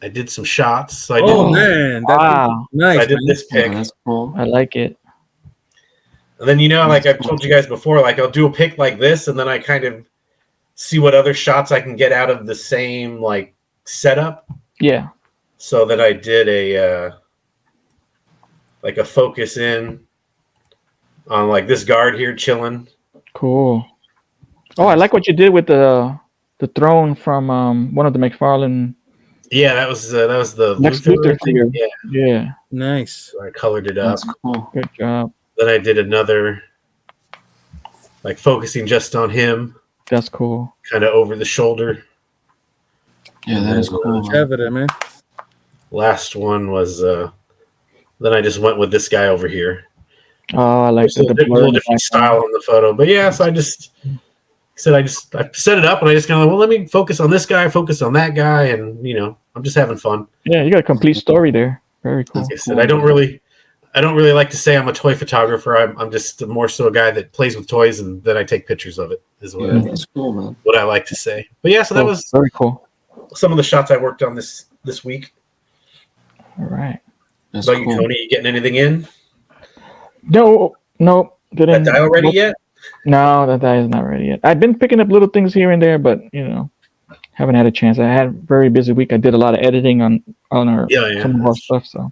I did some shots. So I did, man, wow, nice! So I did this pick. yeah, that's cool. I like it. And then like I've told you guys before, like I'll do a pick like this, and then I kind of see what other shots I can get out of the same like setup. Yeah. So that I did a focus in on like this guard here chilling. Cool. Oh, I like what you did with the throne from one of the McFarlane. Yeah, that was the Lex Luthor figure. Yeah. Nice. So I colored it up. That's cool. Good job. Then I did another like focusing just on him. That's cool. Kind of over the shoulder. Yeah, that is cool. Man. Last one was then I just went with this guy over here. Oh, I like the little different style on the photo. But yeah, so I set it up and I just kind of like, well, let me focus on this guy, focus on that guy, and I'm just having fun. Yeah, you got a complete story there. Very cool. Like I said, I don't really like to say I'm a toy photographer. I'm just more so a guy that plays with toys and then I take pictures of it. Is what That's cool, man. What I like to say. But yeah, so that was very cool. Some of the shots I worked on this week. All right. That's About you, cool. Tony? You getting anything in? No, That didn't. dial ready yet? No, that is not ready yet. I've been picking up little things here and there, but haven't had a chance. I had a very busy week. I did a lot of editing on some of our stuff, so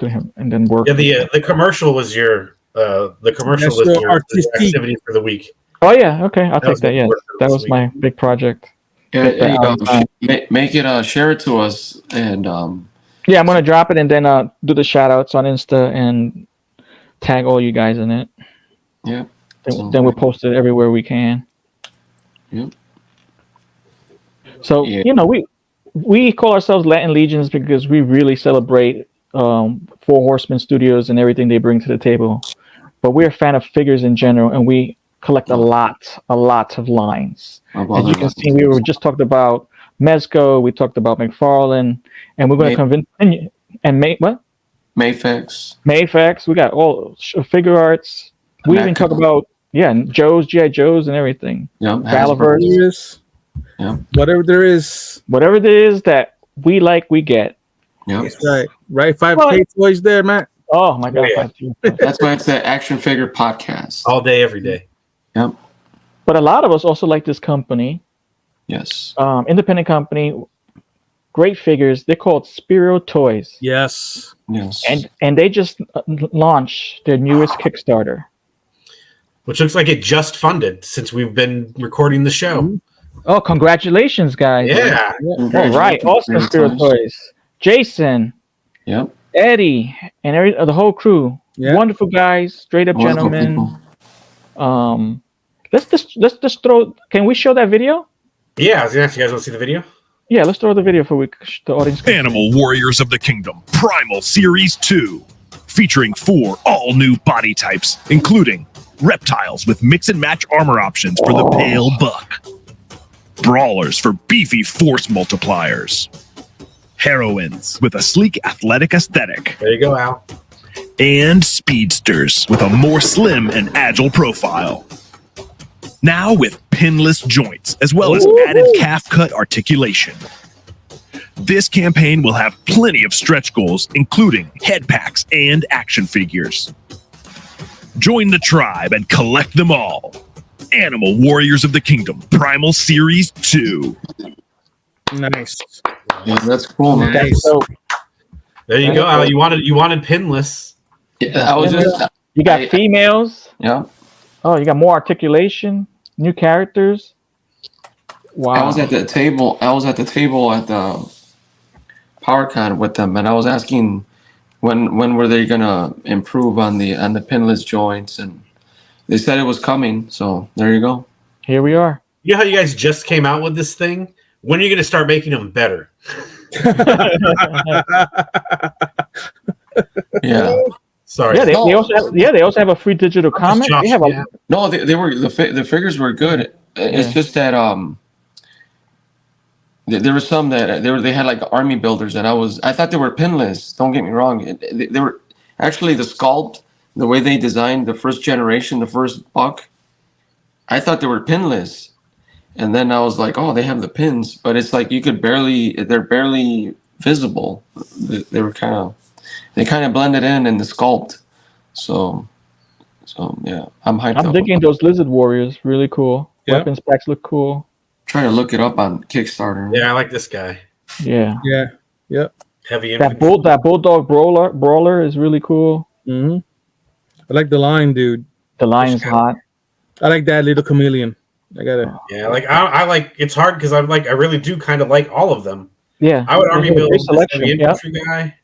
and then work. Yeah, the commercial was your That's your artistic. activity for the week. Oh yeah, okay, I'll That take was that. what Yeah, worked for that this was week. my big project. Yeah, Get that out on time. make it share it to us and Yeah, I'm gonna drop it and then do the shout outs on Insta and tag all you guys in it. yeah. Then we'll post it everywhere we can. Yep. So we call ourselves Latin Legions because we really celebrate Four Horsemen Studios and everything they bring to the table. But we're a fan of figures in general, and we collect a lot of lines. As you can see, we were just talked about Mezco, we talked about McFarlane, and we're going to convince and Mayfex. Mayfex. We got all figure arts. We even talk about Joe's, G.I. Joe's, and everything. Yeah, Hasbro's. Yeah, whatever there is that we like, we get. Yeah, that's right. Right, 5K toys there, Matt. Oh my God, that's why it's the Action Figure Podcast. All day, every day. Yep. But a lot of us also like this company. Yes. Independent company, great figures. They're called Spiro Toys. Yes. And they just launched their newest Kickstarter, which looks like it just funded since we've been recording the show. Oh, congratulations, guys! Yeah. All right, awesome Spiro Toys. Jason. Yep. Eddie and the whole crew. Yep. Wonderful guys, straight up gentlemen. Let's just throw. Can we show that video? Yeah, I was gonna ask you guys want to see the video. Yeah, let's throw the video for the audience. Animal Warriors of the Kingdom Primal Series 2, featuring 4 all-new body types, including reptiles with mix and match armor options for the pale buck, brawlers for beefy force multipliers, heroines with a sleek athletic aesthetic. There you go, Al. And speedsters with a more slim and agile profile. Now with pinless joints, as well as added calf cut articulation. This campaign will have plenty of stretch goals, including head packs and action figures. Join the tribe and collect them all. Animal Warriors of the Kingdom Primal Series 2. Nice. Yeah, that's cool, man. Nice. There you go, Al. You wanted pinless. Yeah, I was just. You got females. Yeah. Oh, you got more articulation, new characters. Wow. I was at the table at the PowerCon with them, and I was asking when were they gonna improve on the pinless joints, and they said it was coming. So there you go. Here we are. You know how you guys just came out with this thing? When are you gonna start making them better? Yeah. Sorry. Yeah, they also have a free digital comic. They have no, they were the figures were good. It's just that there were some that they had like army builders, and I thought they were pinless. Don't get me wrong. They were actually the sculpt, the way they designed the first generation, the first buck. I thought they were pinless, and then I was like, oh, they have the pins, but it's like they're barely visible. They kind of blended in the sculpt. So yeah, I'm hyped. I'm digging those Lizard Warriors. Really cool. Yep. Weapons packs look cool. Trying to look it up on Kickstarter. Yeah, I like this guy. Yeah. Yeah. Yep. Heavy that bulldog brawler is really cool. Mm-hmm. I like the line, dude. The line is hot. I like that little chameleon. I got it. Yeah, like I like. It's hard because I really do kind of like all of them. Yeah. I would army build this heavy infantry guy,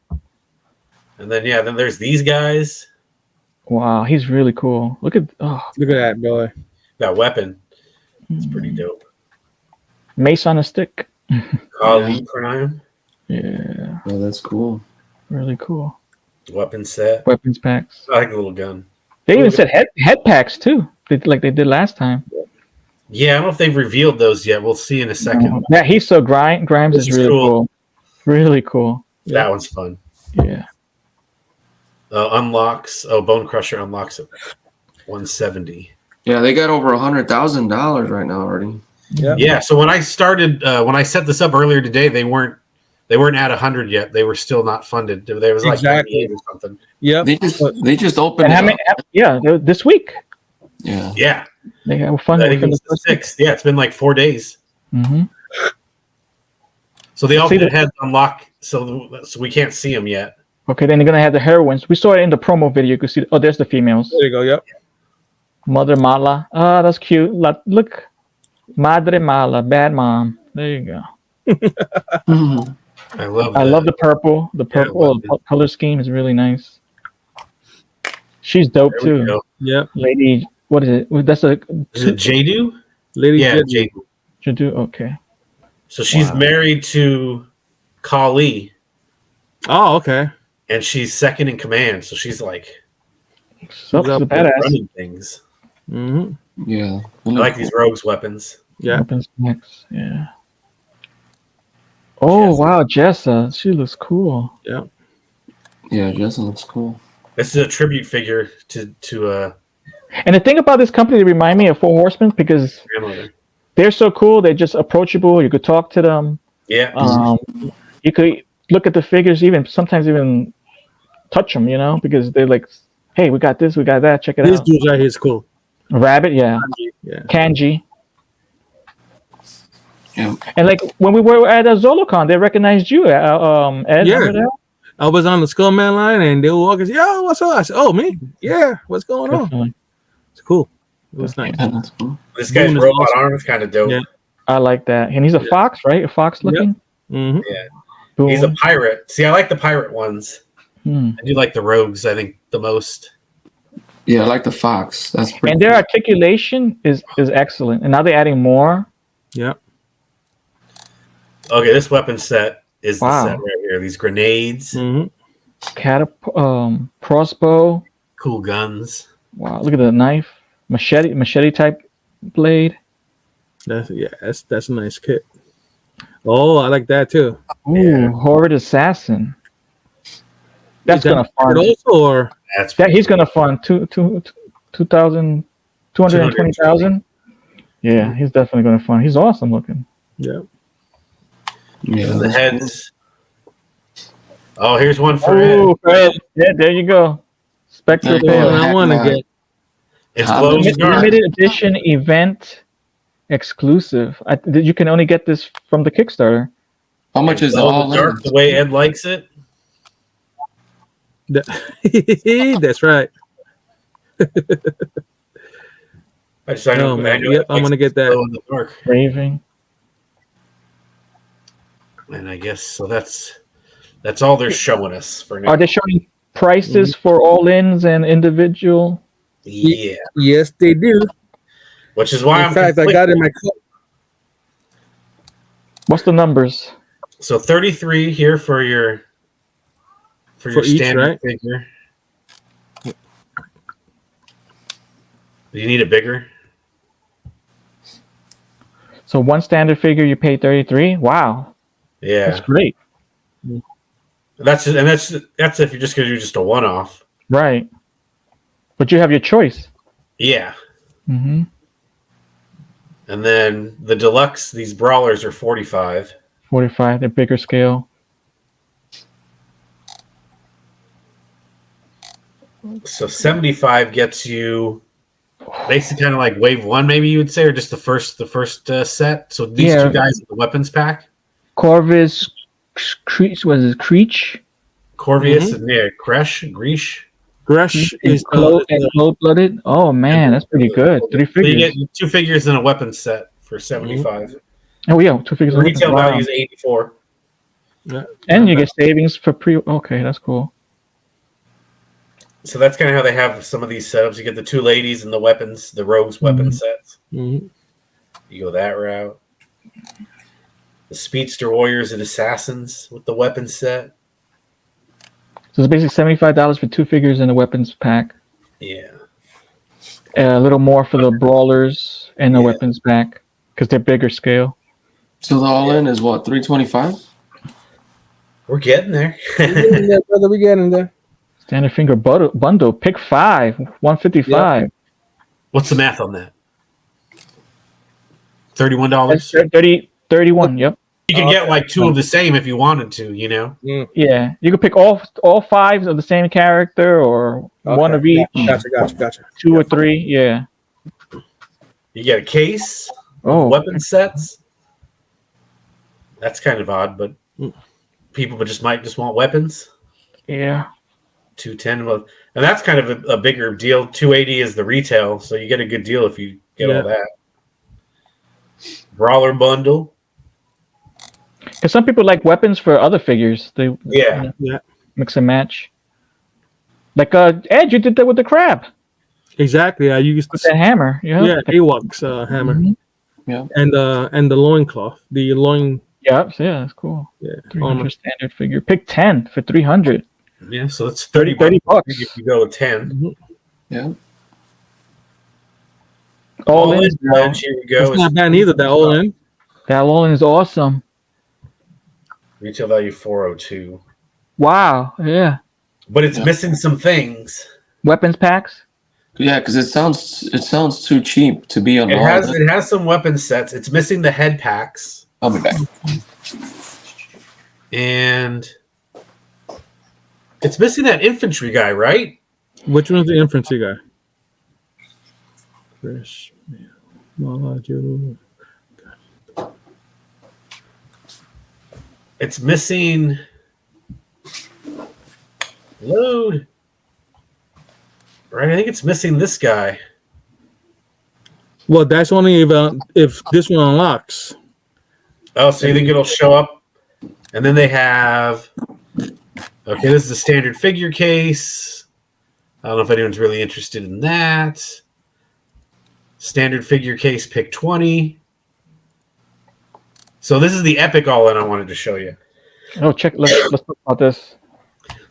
and then there's these guys. Wow, he's really cool. Look at that boy. That weapon. It's pretty dope. Mace on a stick. Kali Prime. Yeah. Yeah, that's cool. Really cool. Weapon set. Weapons packs. I like the little gun. They even said head packs too, like they did last time. Yeah, I don't know if they've revealed those yet. We'll see in a second. Yeah, he's so Grimes is really cool. Really cool. That one's fun. Yeah. Unlocks. Oh, Bone Crusher unlocks at 170. Yeah, they got over $100,000 right now already. Yeah. So when I started, when I set this up earlier today, they weren't They weren't at 100 yet. They were still not funded. There was like Exactly. 98 or something. Yep. They just opened And how it many? up. Yeah, this week Yeah. Yeah, they have I funded think it for was the the first week. 6th. Yeah, it's been like 4 days. Mm-hmm. So the See alternate the- heads unlock, so we can't see them yet. Okay, then they're gonna have the heroines. We saw it in the promo video. You could see. Oh, there's the females. There you go. Yep. Mother Mala. Ah, that's cute. Look, Madre Mala, bad mom. There you go. I love. I love the purple. The purple color scheme is really nice. She's dope There we too. go. Yep. Lady, what is it? That's a Is it Jadu? Lady Yeah, Jedi. Jadu. Jadu. Okay. So she's Wow. married to Kali, Oh, okay. and she's second in command. So she's like Sucks is a badass. running things. Mm-hmm. Yeah. I like these rogues' weapons. Yeah. Weapons next. Yeah. Oh Jessa. wow, Jessa. She looks cool. Yeah. Yeah, Jason looks cool. This is a tribute figure to And the thing about this company, they remind me of Four Horsemen because grandmother. they're so cool. They're just approachable. You could talk to them. Yeah. You could look at the figures, sometimes even touch them. Because they're like, "Hey, we got this, we got that. Check it This out." dude right here is cool. Rabbit, yeah. Yeah. Kanji. Yeah. And like when we were at ZoloCon, they recognized you, Ed. Yeah. Remember that? I was on the Skullman line and they were walking. Yo, what's up? I said, oh, me? Yeah. What's going on? Definitely. It's cool. It was nice. Yeah, that's cool. This guy's Boom is robot awesome. arm is kind of dope. Yeah. I like that. And he's a fox, right? A fox looking. Mm-hmm. Yeah. Boom. He's a pirate. See, I like the pirate ones. Hmm. I do like the rogues, I think, the most. Yeah, I like the fox. That's pretty And their articulation is excellent. And now they're adding more. Yeah. Okay, this weapon set is Wow. the set right here. These grenades, Mm-hmm. Crossbow. cool guns. Wow, look at the knife. Machete type blade. That's a nice kit. Oh, I like that too. Ooh, Yeah. Horrid Assassin. That's Is that gonna fund. it also, or That's He's gonna fund 220,000. Yeah, he's definitely gonna fund. He's awesome looking. yeah. Yeah, and the that's cool. heads. Oh, here's one for Oh, Ed. Fred. Yeah, there you go. Spectral There you go. Tail. I want to get. It's Ah, glow in the dark. Limited edition event exclusive. You can only get this from the Kickstarter. How much is the Glow in all the dark, in? the way Ed likes it. That's right. I just I know, Oh, man. I know Yep, Ed I'm likes gonna get that. glow in the dark. Raving. And I guess so. That's all they're showing us for now. Are they showing prices for all-ins and individual? Yeah, Yes, they do. which is why In I'm fact, I got it in my cup. What's the numbers? So 33 here for your For each, standard right? figure. Do you need it bigger? So one standard figure you pay 33. Wow, Yeah, that's great. that's if you're just gonna do just a one-off. Right, but you have your choice. Yeah, Mm-hmm. and then the deluxe, these brawlers are 45. 45. They're bigger scale. So 75 gets you basically kind of like wave one, maybe you would say, or just the first set. So these Yeah. two guys in the weapons pack, Corvus Creech. Was it Creech? Corvius and Gresh. Gresh And is Cold-blooded. Oh man, that's pretty good. 3 So you figures. get 2 figures in a weapons set for 75. Oh yeah, 2 figures. The retail Wow. value is 84. And you get savings for pre. Okay, that's cool. So that's kind of how they have some of these setups. You get the 2 ladies and the weapons, the rogues weapon sets. Mhm. You go that route. The speedster warriors and assassins with the weapon set. So it's basically $75 for 2 figures in a weapons pack. Yeah. A little more for the brawlers and the Yeah. weapons pack because they're bigger scale. So the all in is what, 325? We're getting there. We getting there, brother. We getting there. Standard finger bundle. Pick 5. 155. What's the math on that? $31? That's 31. Yep. You could get like 2 of the same if you wanted to, you know. Yeah, you could pick all 5 of the same character or one of each. Gotcha. 2 or 3. Yeah. You get a case of weapon sets. That's kind of odd, but people might just want weapons. Yeah. 210, and that's kind of a bigger deal. 280 is the retail, so you get a good deal if you get all that. Brawler bundle. Because some people like weapons for other figures. They mix and match. Like Ed, you did that with the crab. Exactly. I used with that hammer. Yeah, AWOK's hammer. Yeah, and the loincloth. The loin. Yeah, that's cool. Yeah, 300 standard figure. Pick 10 for 300. Yeah, so it's 30 bucks if you go with 10. Yeah. All in. Here we go. It's not bad either. That all in. That all in is awesome. Retail value 402. Wow. Yeah. But it's missing some things. Weapons packs. Yeah, because it sounds too cheap to be on. It has some weapon sets. It's missing the head packs. I'll be back. And it's missing that infantry guy, right? Which one's the infantry guy? Chris. It's missing. Load. Right, I think it's missing this guy. Well, that's only if this one unlocks. Oh, so you think it'll show up? And then they have. Okay, this is a standard figure case. I don't know if anyone's really interested in that. Standard figure case, pick 20. So this is the epic all-in I wanted to show you. Oh, let's talk about this.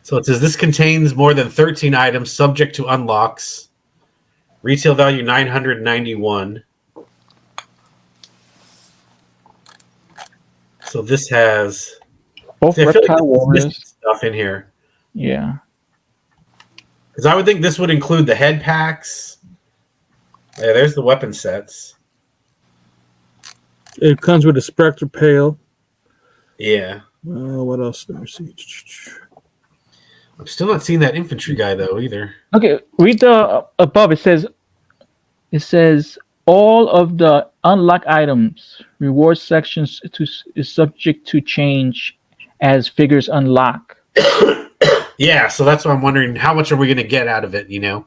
So it says this contains more than 13 items subject to unlocks. Retail value 991. So this has both reptile warriors stuff in here. Yeah. Because I would think this would include the head packs. Yeah, there's the weapon sets. It comes with a Spectre Pail. Yeah. What else? Let me see. I'm still not seeing that infantry guy though either. Okay, read the above. It says all of the unlocked items reward sections is subject to change as figures unlock. Yeah, so that's why I'm wondering how much are we going to get out of it, you know?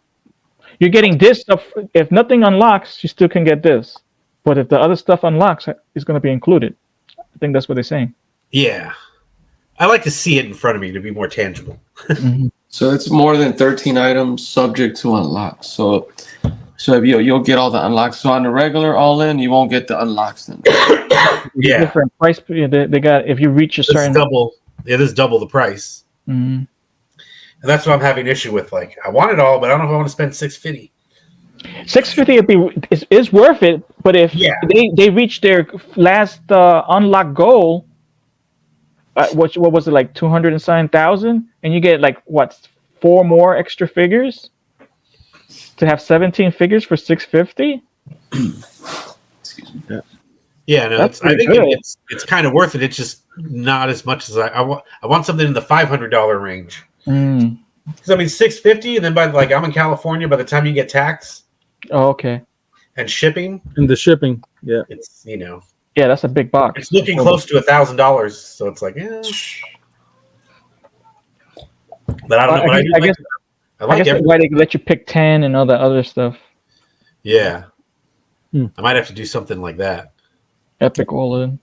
You're getting this stuff. If nothing unlocks, you still can get this. But if the other stuff unlocks, it's going to be included. I think that's what they're saying. Yeah. I like to see it in front of me to be more tangible. So it's more than 13 items subject to unlock. So if you'll get all the unlocks. So on the regular all-in, you won't get the unlocks then. Yeah. Different price. They got, if you reach a certain... It is double the price. Mm-hmm. And that's what I'm having issue with. Like, I want it all, but I don't know if I want to spend $650. $650 is worth it, but if they reach their last unlock goal, what was it, like 200 and something thousand, and you get like what, 4 more extra figures to have 17 figures for $650. Excuse me. Yeah, no, I think it's kind of worth it. It's just not as much as I want. I want something in the $500 range. Because I mean, $650, and then I'm in California. By the time you get tax, okay, and shipping, it's yeah, that's a big box. It's looking close to $1,000, so it's like, But I don't know. I guess why they let you pick 10 and all that other stuff. Yeah, I might have to do something like that. Epic all in,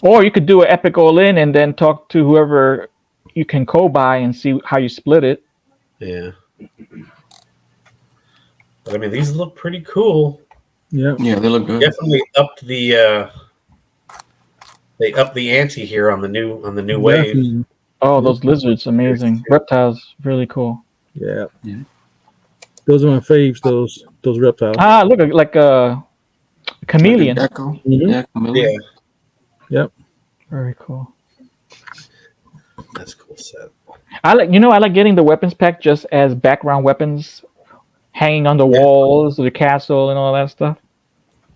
or you could do an epic all in and then talk to whoever you can co-buy and see how you split it. Yeah, but I mean, these look pretty cool. Yeah, they look good. Definitely upped the ante here on the new wave. Oh, those lizards, amazing. Reptiles, really cool. Yeah. Those are my faves. Those reptiles. Ah, look, like a chameleon. Like a Yeah, chameleon. Yep. Very cool. That's a cool set. I like getting the weapons pack just as background weapons hanging on the walls of the castle and all that stuff.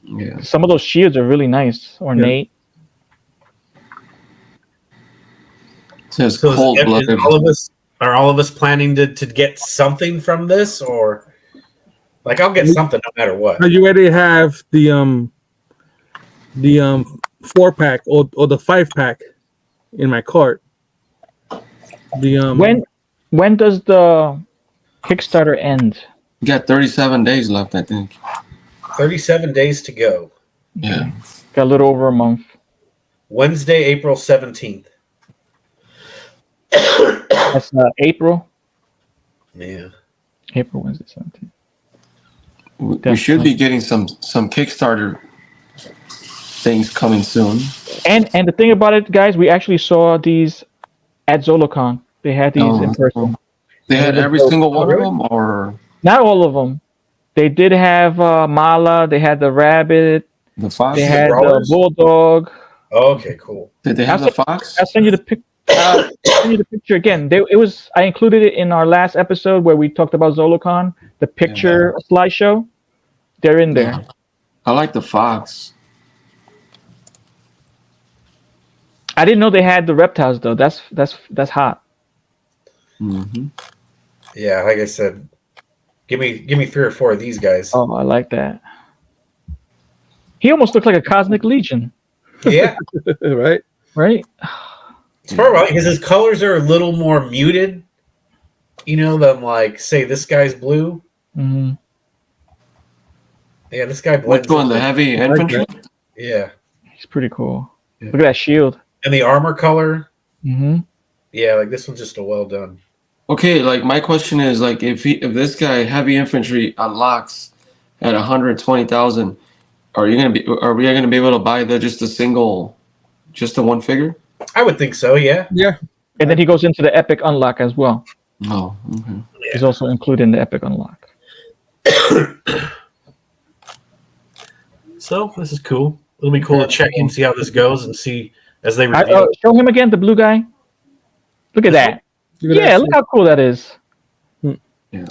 Yeah. Some of those shields are really nice, ornate. says So cold blooded. all of us planning to get something from this, or like I'll get something no matter what. Are you ready to have the 4-pack or the 5-pack in my cart? When does the Kickstarter end? You got 37 days left, I think. 37 days to go. Yeah. Got a little over a month. Wednesday, April 17th. That's April. Yeah. April Wednesday 17th. We should be getting some Kickstarter things coming soon. And the thing about it, guys, we actually saw these at Zolocon. They had these in person. They had every single one of them, or not all of them. They did have Mala. They had the rabbit. the fox. They had the bulldog. Oh, okay, cool. Did they have the fox? I'll send you the picture again. I included it in our last episode where we talked about Zolocon. The picture slideshow. They're in there. Yeah. I like the fox. I didn't know they had the reptiles though. That's hot. Mm-hmm. Yeah, like I said, give me 3 or 4 of these guys. Oh, I like that. He almost looks like a Cosmic Legion. Yeah. Right. It's probably right because his colors are a little more muted. You know, than like say this guy's blue. Mm-hmm. Yeah, this guy blends. Which one? The heavy infantry? Yeah. He's pretty cool. Yeah. Look at that shield. And the armor color. Mm-hmm. Yeah, like this one's just a well done. Okay, like my question is like if this guy heavy infantry unlocks at 120,000, are we gonna be able to buy just the one figure? I would think so. Yeah. Yeah. And then he goes into the epic unlock as well. Oh, okay. Yeah. He's also included in the epic unlock. So this is cool. It'll be cool to check in, see how this goes, and see as they reveal. Show him again, the blue guy. Look at that. Yeah, look how cool that is. Yeah.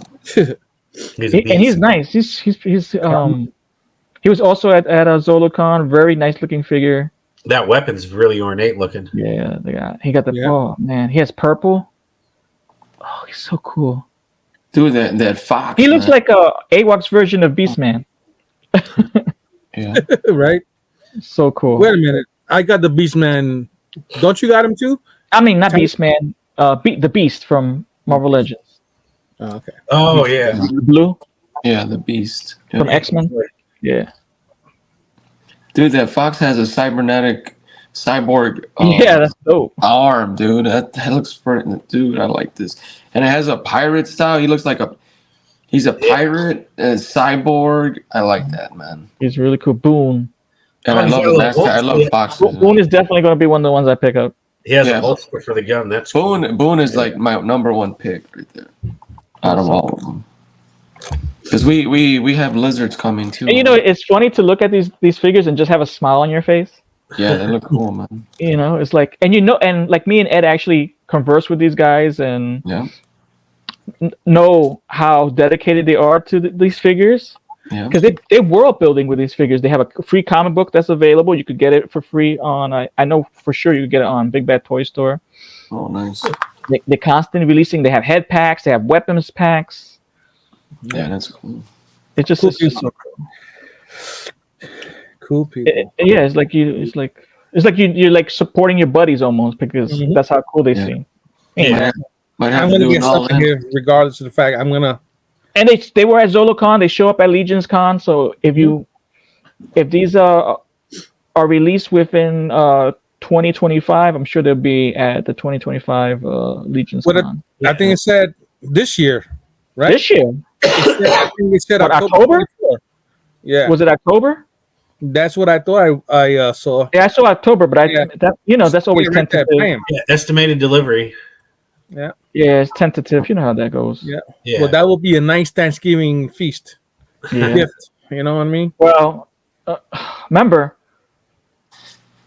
He's nice. He was also at a Zolocon. Very nice looking figure. That weapon's really ornate looking. Yeah, he got the oh man, he has purple. Oh, he's so cool. Dude, that fox. He looks like a AWOK's version of Beastman. Yeah. Right. So cool. Wait a minute. I got the Beastman. Don't you got him too? I mean, not Beastman. The Beast from Marvel Legends. Oh, okay. Oh yeah. The blue. Yeah, the Beast from X-Men. Yeah. Dude, that fox has a cybernetic cyborg. Yeah, that's dope. Arm, dude. That looks pretty. Dude, I like this. And it has a pirate style. He looks like he's a pirate, a cyborg. I like that, man. He's really cool. Boone. And I love the mascot. I love foxes. Boone is definitely going to be one of the ones I pick up. He has a holster for the gun. That's Boone. Boone is like my number one pick right there, out of all of them. Because we have lizards coming too. And you know, it's funny to look at these figures and just have a smile on your face. Yeah, they look cool, man. You know, it's like, and like me and Ed actually converse with these guys and know how dedicated they are to these figures. Yeah. Because they're world building with these figures. They have a free comic book that's available. You could get it for free on. I know for sure you could get it on Big Bad Toy Store. Oh, nice. They're constantly releasing. They have head packs. They have weapons packs. Yeah, that's cool. It's just cool. So cool. Cool people. It's like you're like supporting your buddies almost because that's how cool they seem. Yeah. I'm gonna get something here, regardless of the fact I'm gonna. And they were at ZoloCon. They show up at Legion's Con. So if these are released within 2025, I'm sure they'll be at the 2025 Legion's Con. I think it said this year, right? This year. I think it said October. Yeah. Was it October? That's what I thought I saw. Yeah, I saw October, but that's always tentative. Estimated delivery. Yeah. Yeah, it's tentative. You know how that goes. Yeah. Well, that will be a nice Thanksgiving feast. Yeah. Gift. You know what I mean? Well, remember,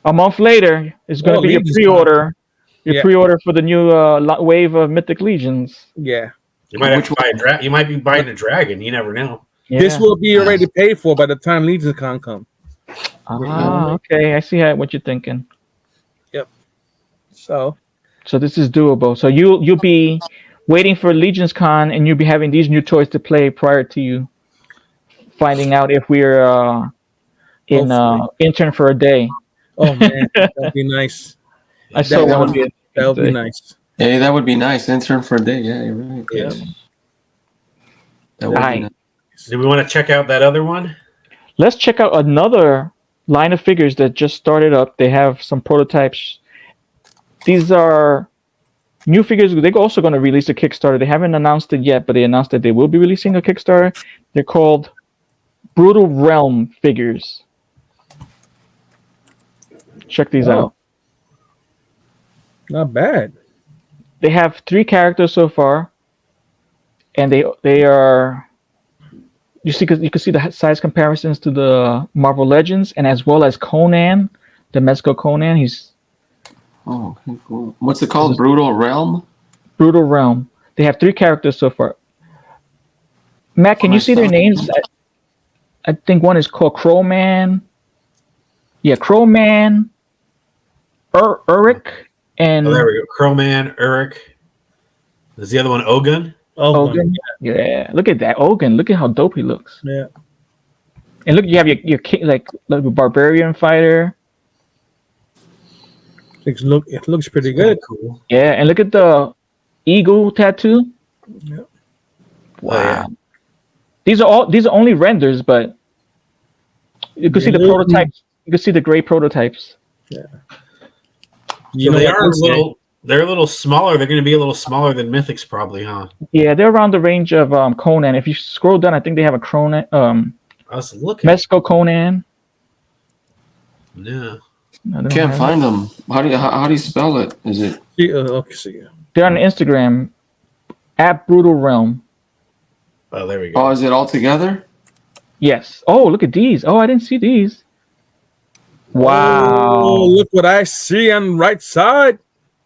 a month later is going to be your pre-order. Your pre-order for the new wave of Mythic Legions. Yeah. You might have to buy you might be buying a dragon. You never know. Yeah. This will be already paid for by the time Legion's Con come. Ah, okay. I see what you're thinking. Yep. So, So this is doable. So you'll be waiting for Legion's Con, and you'll be having these new toys to play prior to you finding out if we're in Hopefully. intern for a day. Oh man, that'd be nice. I still That want to would be. that would be nice. Hey, that would be nice. Intern for a day. Yeah, you're right. Yeah. That would be Right. nice. Do we want to check out that other one? Let's check out another line of figures that just started up. They have some prototypes. These are new figures. They're also going to release a Kickstarter. They haven't announced it yet, but they announced that they will be releasing a Kickstarter. They're called Brutal Realm figures. Check these out. Not bad. They have 3 characters so far, and they are. You can see the size comparisons to the Marvel Legends, and as well as Conan, the Mezco Conan. He's Oh, okay, cool. What's it called? Brutal Realm? Brutal Realm. They have 3 characters so far. Matt, can you see their names? I think one is called Crowman. Yeah, Crowman, Urich, and Oh, there we go. Crowman, Urich. Is the other one Ogun? Ogun. Yeah, look at that Ogun. Look at how dope he looks. Yeah. And look, you have your king, like a barbarian fighter. It looks pretty good. Cool. Yeah, and look at the eagle tattoo. Yeah. Wow. Oh, yeah. These are only renders, but you can see the prototypes. You can see the gray prototypes. Yeah. So they are they're a little smaller. They're going to be a little smaller than Mythics, probably, huh? Yeah, they're around the range of Conan. If you scroll down, I think they have a Conan, I was looking. Mezco Conan. Yeah. No, they don't Can't have find them. How do you spell it? Is it? Okay, see. They're on Instagram at Brutal Realm. Oh, there we go. Oh, is it all together? Yes. Oh, look at these. Oh, I didn't see these. Wow. Oh, look what I see on the right side.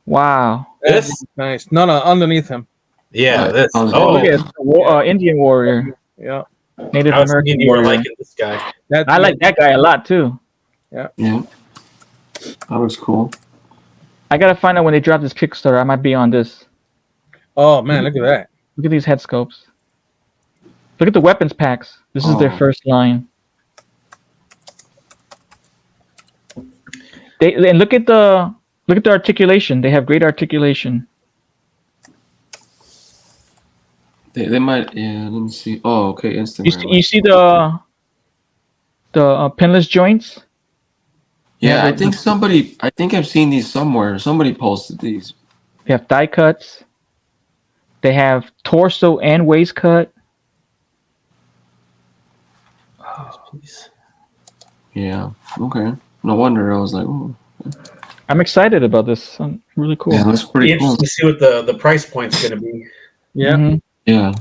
Wow. This? Nice. No, underneath him. Yeah, this. Oh, Oh, Look at Indian warrior. Yeah. Native I was American thinking you were warrior. liking this guy. I like that guy a lot too. Yeah. That looks cool. I gotta find out when they drop this Kickstarter. I might be on this. Oh man, look at that. Look at these head scopes. Look at the weapons packs. This is their Oh. first line. And look at the articulation. They have great articulation. They might. Yeah. Let me see. Oh, okay. Instagram. You see the pinless joints? Yeah, Yeah, I think I've seen these somewhere. Somebody posted these. They have thigh cuts. They have torso and waist cut. Yeah. Okay. No wonder I was like, oh. I'm excited about this. Really cool. Yeah, that's pretty cool. Interesting to see what the price point's going to be. Yeah. Mhm. Yeah.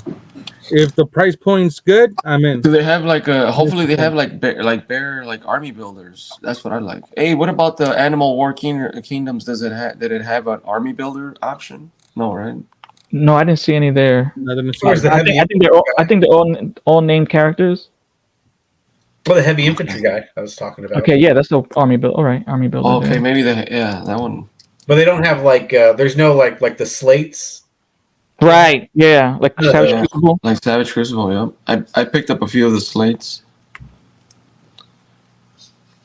If the price point's good, I'm in. Do they have like a? Hopefully they have like bear army builders. That's what I like. Hey, what about the Animal War Kingdoms? Did it have an army builder option? No, right? No, I didn't see any there. Where's the I heavy think they're all named characters. Well, the heavy infantry guy I was talking about. Okay, yeah, that's the army build. All right, army builder. Oh, okay, there. maybe that one. But they don't have like there's no like the slates. Right. Yeah, like Savage Yeah. Crucible. Like Savage Crucible. Yeah, I picked up a few of the slates.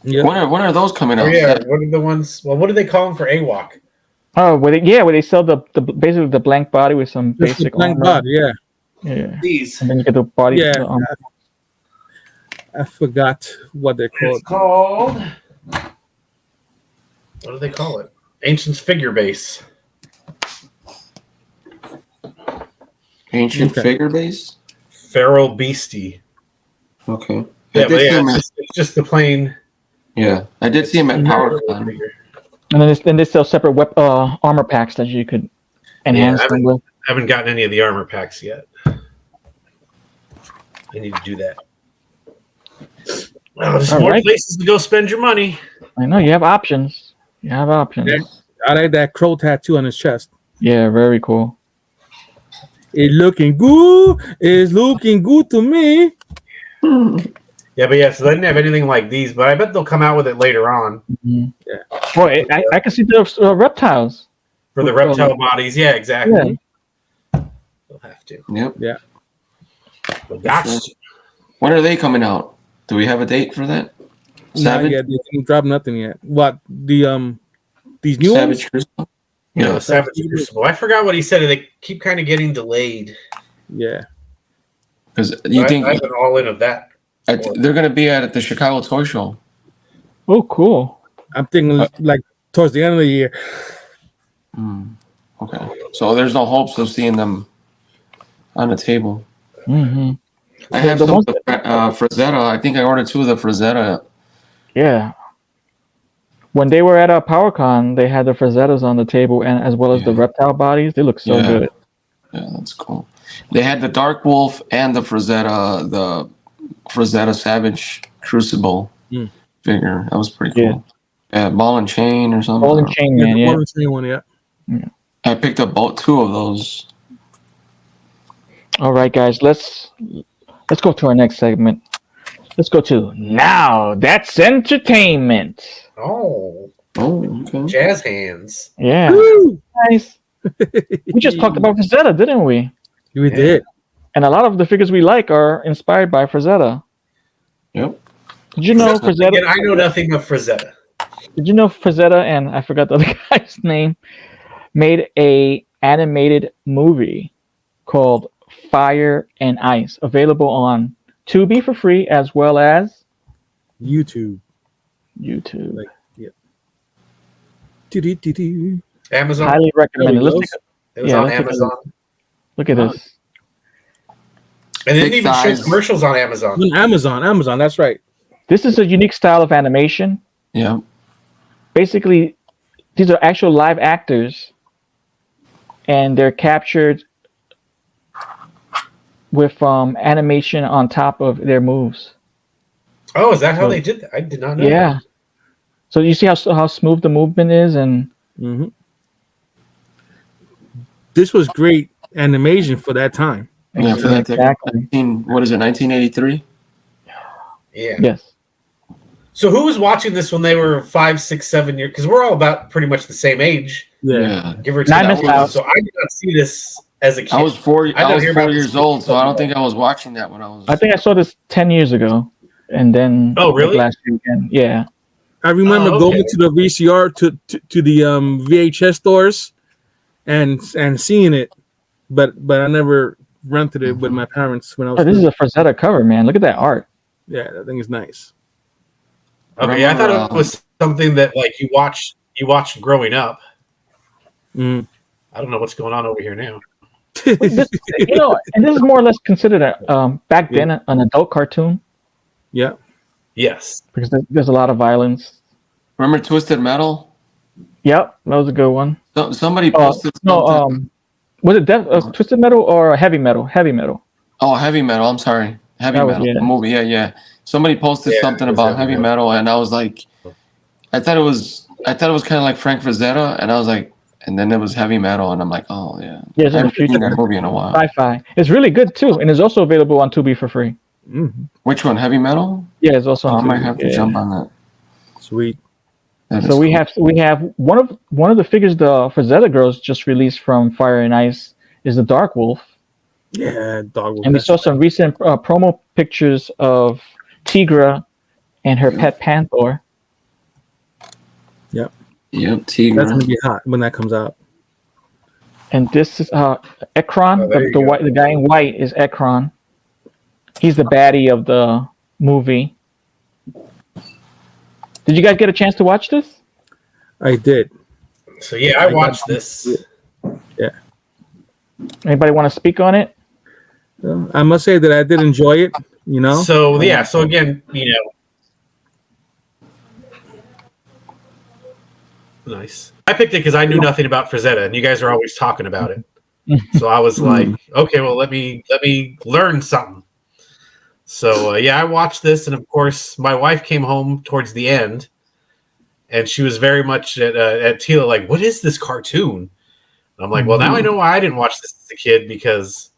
Yeah. When are those coming Oh, out? yeah, what are the ones? Well, what do they call them for AWOK? Oh, where they sell the basically the blank body with some Just the basic blank armor. body, yeah. Yeah. These. And then you get the body. Yeah. the armor. I forgot what they're It's called. called. What do they call it? Ancient's figure base. Ancient figure base. Feral beastie. Okay. Yeah, but yeah, it's just the plain. Yeah, I did see him at PowerCon. And then they sell separate armor packs that you could enhance them with. I haven't gotten any of the armor packs yet. I need to do that. Well, there's All more right. places to go spend your money. I know you have options. You have options. I like that crow tattoo on his chest. Yeah, very cool. It's looking good. It's looking good to me. Yeah, but yeah, so they didn't have anything like these, but I bet they'll come out with it later on. Mm-hmm. Yeah. Boy, I can see the reptiles. For the reptile bodies, yeah, exactly. Yeah. They'll have to. Yep. Yeah. But that's When are they coming out? Do we have a date for that? Not yet. They didn't drop nothing yet. What these new Savage ones? Crystal? yeah, Yeah. Savage Crucible. I forgot what he said. They keep kind of getting delayed. Yeah. Because you think I've been all in of that. they're going to be at the Chicago Toy Show. Oh, cool. I'm thinking like towards the end of the year. Okay. So there's no hopes of seeing them on the table. Mm-hmm. I have some of the Frazetta. I think I ordered 2 of the Frazetta. Yeah. When they were at PowerCon, they had the Frazettas on the table, and as well as the reptile bodies. They look so good. Yeah, that's cool. They had the Dark Wolf and the Frazetta Savage Crucible figure. That was pretty cool. Yeah, Ball and Chain or something. Ball and Chain, man. Yeah. Ball and Chain one, yeah. I picked up 2 of those. All right, guys. Let's go to our next segment. Let's go to Now That's Entertainment. Oh, okay. Jazz hands. Yeah. Nice. We just talked about Frazetta, didn't we? We did. And a lot of the figures we like are inspired by Frazetta. Yep. Did you know Frazetta? Again, I know nothing of Frazetta. Did you know Frazetta, and I forgot the other guy's name, made a animated movie called Fire and Ice, available on Tubi for free as well as YouTube. YouTube. Amazon. Highly recommended. It was on Amazon. Look at this. And they didn't even show commercials on Amazon. Amazon, that's right. This is a unique style of animation. Yeah. Basically, these are actual live actors, and they're captured with animation on top of their moves. Oh, is that how they did that? I did not know. Yeah. That. So you see how smooth the movement is, and this was great animation for that time. Yeah, for that exactly. What is it? 1983. Yeah. Yes. So who was watching this when they were 5, 6, 7 years? Because we're all about pretty much the same age. Yeah. Give or take. So I did not see this as a kid. I was 4 years old, so I don't think I was watching that when I was. I think I saw this 10 years ago, and then really? Last year again. Yeah. I remember going to the VCR to the VHS stores and seeing it, but I never rented it with my parents when I was. Oh, this is a Frazetta cover, man. Look at that art. Yeah, that thing is nice. Okay, I thought it was something that like you watched growing up. I don't know what's going on over here now. This, and this is more or less considered back then an adult cartoon. Yeah. Yes. Because there's a lot of violence. Remember Twisted Metal? Yep, that was a good one. Somebody posted something. Was it Twisted Metal or Heavy Metal? Heavy Metal. Oh, Heavy Metal. I'm sorry. Heavy Metal. The movie. Yeah. Somebody posted something about Heavy Metal, and I was like, I thought it was kind of like Frank Frazetta, and I was like, and then there was Heavy Metal, and I'm like, oh yeah. Yeah, I haven't seen that movie in a while. Sci-fi. It's really good too, and it's also available on Tubi for free. Which one? Heavy Metal? Yeah, it's also on I might have to jump on that. Sweet. So we have one of the figures the Frazetta girls just released from Fire and Ice is the Dark Wolf. Yeah, Dark Wolf. And we saw some recent promo pictures of Tigra and her pet Panther. Yep, Tigra. That's gonna be hot when that comes out. And this is Ekron. The guy in white is Ekron. He's the baddie of the movie. Did you guys get a chance to watch this? I did. So yeah, I watched this. Yeah. Anybody want to speak on it? I must say that I did enjoy it. So yeah. So again, nice. I picked it because I knew nothing about Frazetta, and you guys are always talking about it. So I was like, okay, well, let me learn something. So I watched this, and of course, my wife came home towards the end, and she was very much at Tila like, "What is this cartoon?" And I'm like, "Well, now I know why I didn't watch this as a kid because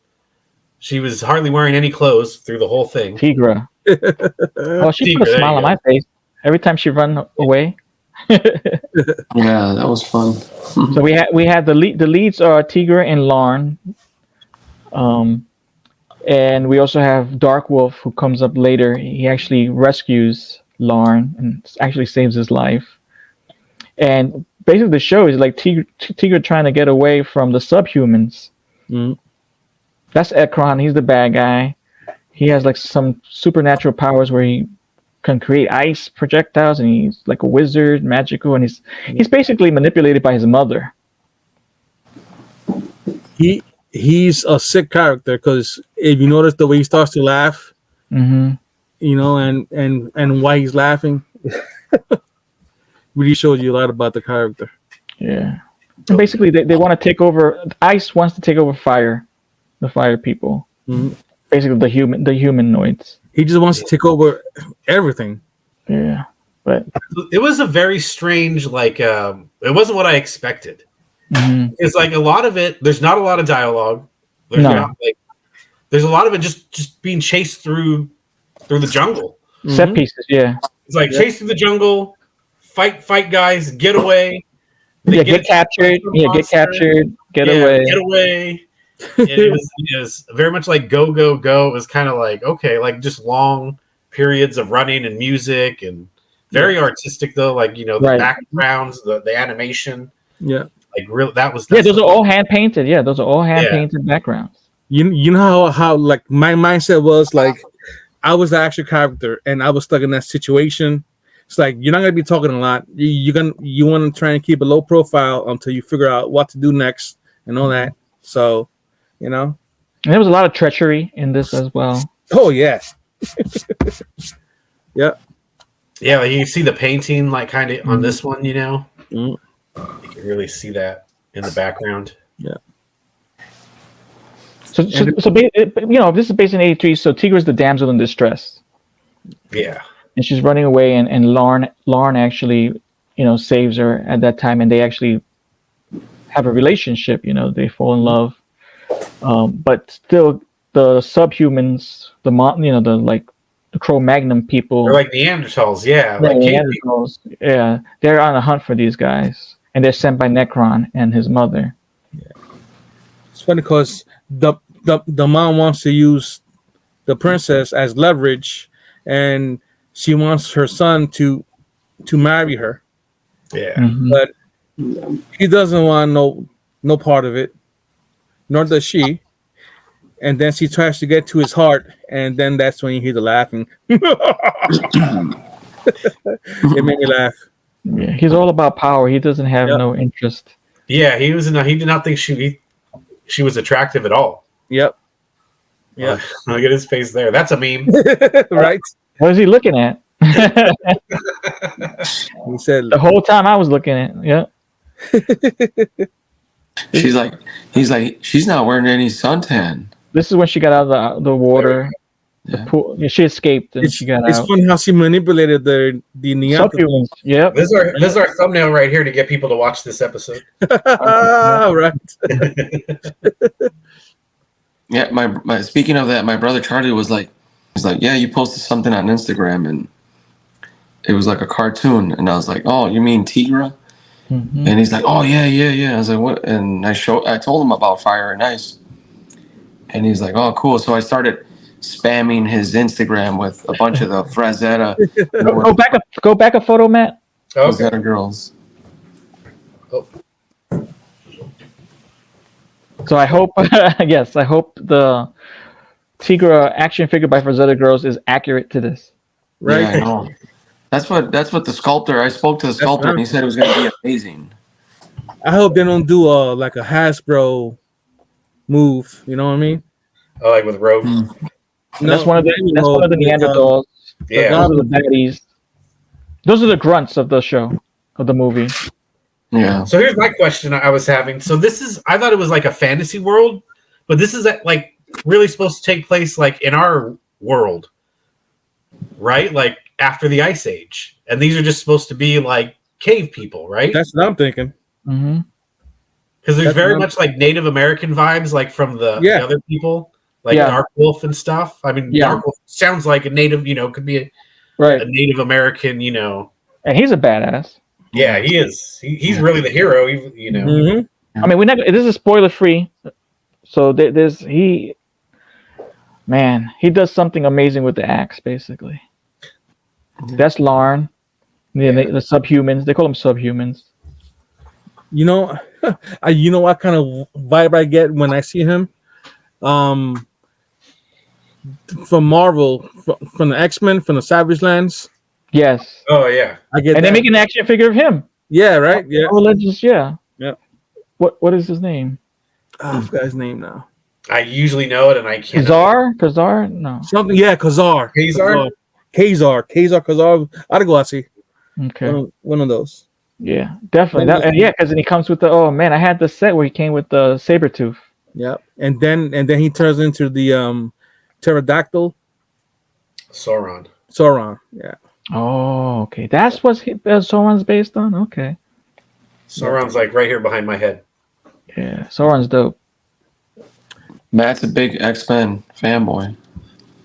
she was hardly wearing any clothes through the whole thing." Tigra. Well, she put a smile on my face every time she run away. Yeah, that was fun. So we had the leads are Tigra and Larn, and we also have Dark Wolf who comes up later. He actually rescues Larn and actually saves his life. And basically, the show is like Tigra trying to get away from the subhumans. Mm. That's Ekron. He's the bad guy. He has like some supernatural powers where he can create ice projectiles, and he's like a wizard, magical, and he's basically manipulated by his mother. He's a sick character because if you notice the way he starts to laugh, Mm-hmm. you know, and why he's laughing, really shows you a lot about the character. Yeah. And basically, they want to take over. Ice wants to take over fire, the fire people. Mhm. Basically, the humanoids. He just wants to take over everything. Yeah, but It was a very strange, like, it wasn't what I expected. mhm. It's like a lot of it. There's not a lot of dialogue. There's No. not like. There's a lot of it just being chased through the jungle. Set pieces. Yeah. It's like chase through the jungle, fight guys, get away. They Yeah. Get captured. Yeah. Get monster. captured. Get away. Get away. And it was very much like go. It was kind of like, okay, like just long periods of running and music and very artistic though, like, you know, the Right. backgrounds, the animation, Yeah. like real. That's Those are all hand painted. Yeah, those are all hand painted backgrounds. You know how like my mindset was like I was the actual character and I was stuck in that situation. It's like you're not gonna be talking a lot. You want to try and keep a low profile until you figure out what to do next and all that. So, you know. And there was a lot of treachery in this as well. Oh yeah. Yeah. Yeah, like you see the painting like kind of on this one, you know. Mm. You can really see that in the background. Yeah. So you know, this is based in '83. So Tigra's the damsel in distress. Yeah. And she's running away, and Larn actually, you know, saves her at that time, and they actually have a relationship. You know, they fall in love, but still, the subhumans, the Cro-Magnon people, They're like Neanderthals, yeah. yeah, Like cave Neanderthals, yeah, they're on a hunt for these guys, and they're sent by Necron and his mother. It's funny because the mom wants to use the princess as leverage, and she wants her son to marry her. Yeah. Mhm. But he doesn't want no part of it, nor does she. And then she tries to get to his heart, and then that's when you hear the laughing. It made me laugh. Yeah, he's all about power. He doesn't have no interest. Yeah, he did not think she was attractive at all. Yep. Yeah. Look at his face there. That's a meme. Right? What is he looking at? He said The whole time I was looking at. Yeah. He's like, she's not wearing any suntan. This is when she got out of the water, the pool. Yeah, she escaped and she got it's out. funny how she manipulated the Neanderthals. Subhumans. Yep. This is our thumbnail right here to get people to watch this episode. Right. Yeah, my speaking of that, my brother Charlie was like, he's like, yeah, you posted something on Instagram and it was like a cartoon, and I was like, oh, you mean Tigra? Mhm. And he's like, oh yeah. I was like, what? And I told him about Fire and Ice, and he's like, oh, cool. So I started spamming his Instagram with a bunch of the Frazetta, Go back a photo, Matt. Okay. Frazetta girls. Oh. So I hope, yes, I hope the Tigra action figure by Frazetta Girls is accurate to this. Right. Yeah, I know. That's what the sculptor. I spoke to the sculptor, and he said it was going to be amazing. I hope they don't do a Hasbro move. You know what I mean? Oh, like with Rogue. That's one of the Neanderthals. Yeah. Those are the baddies. Those are the grunts of the show, of the movie. Yeah. So here's my question I was having. So I thought it was like a fantasy world, but this is like really supposed to take place like in our world, right? Like after the Ice Age, and these are just supposed to be like cave people, right? That's what I'm thinking. Mm-hmm. Because there's That's very what much like Native American vibes, like from the other people, like Dark Wolf and stuff. I mean, Dark Wolf sounds like a native, could be a Right. Native American, And he's a badass. Yeah, he is. He's really the hero. You know. Mm-hmm. I mean, we're not. This is spoiler free, so there's he does something amazing with the axe. Basically, that's Larn. Yeah, the subhumans. They call them subhumans. You know, you know what kind of vibe I get when I see him? From Marvel, from the X-Men, from the Savage Lands. Yes. Oh yeah. I get And that. they make an action figure of him. Yeah, right. Yeah. Legends. Yeah. Yeah. What is his name? Oh, I forgot his name now. I usually know it, and I can't. Kazar? No. Something. Yeah, Kazar. Kazar. Aragwasi. Okay. One of those. Yeah, definitely. Because then he comes with the. Oh man, I had the set where he came with the saber tooth. Yeah, and then he turns into the pterodactyl. Sauron. Yeah. Oh, okay. That's what Sauron's based on. Okay. Sauron's like right here behind my head. Yeah, Sauron's dope. Matt's a big X-Men fanboy.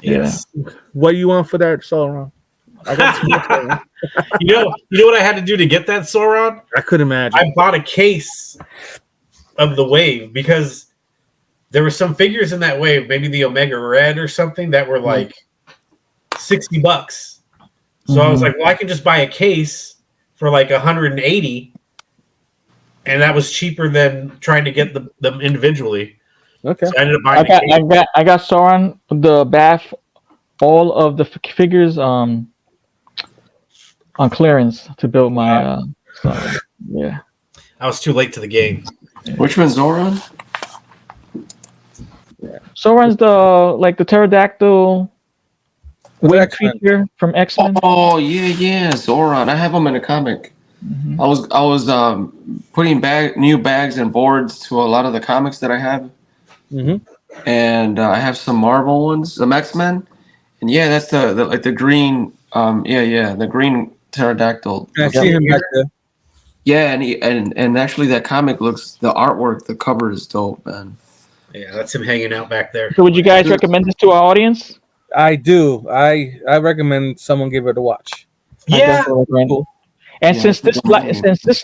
Yes. What do you want for that Sauron? I got Sauron. You know what I had to do to get that Sauron? I could imagine. I bought a case of the wave because there were some figures in that wave, maybe the Omega Red or something, that were like $60. So I was like, well, I can just buy a case for like 180, and that was cheaper than trying to get them individually. Okay. So I ended up buying I got Sauron, the Bath, all of the figures on clearance to build my yeah. I was too late to the game. Which one's Zoran? Sauron's the pterodactyl winged creature from X-Men. Oh yeah, Zoran. I have him in a comic. Mm-hmm. I was putting new bags and boards to a lot of the comics that I have, and I have some Marvel ones, some X-Men, and yeah, that's the green, the green pterodactyl. I see him back there. Yeah, and actually that comic the artwork, the cover is dope, man. Yeah, that's him hanging out back there. So would you guys recommend this to our audience? I do. I recommend someone give it a watch. Yeah. And since this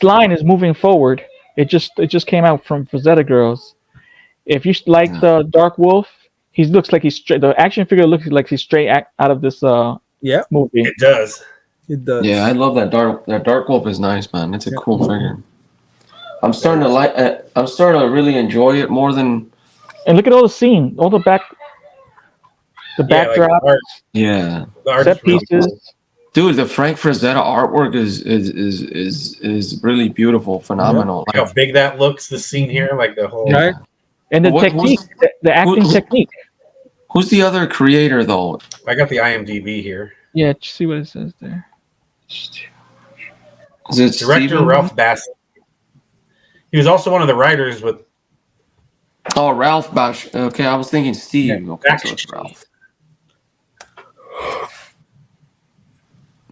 line is moving forward, it just came out from Frazetta Girls. If you like the Dark Wolf, he looks like he's straight. The action figure looks like he's straight out of this movie. It does. It does. Yeah, I love that Dark Wolf is nice, man. It's a cool figure. I'm starting to really enjoy it more than. And look at all the scene, all the backdrops, the set pieces. Cool. Dude, the Frank Frazetta artwork is really beautiful, phenomenal. Look how big that looks. The scene here, like the whole. Right. And the technique, the acting technique. Who's the other creator, though? I got the IMDb here. Yeah, see what it says there. Is it Director Steven? Ralph Bassett. He was also one of the writers with. Oh, Ralph Bash. Okay, I was thinking Steve. Okay, so it's Ralph.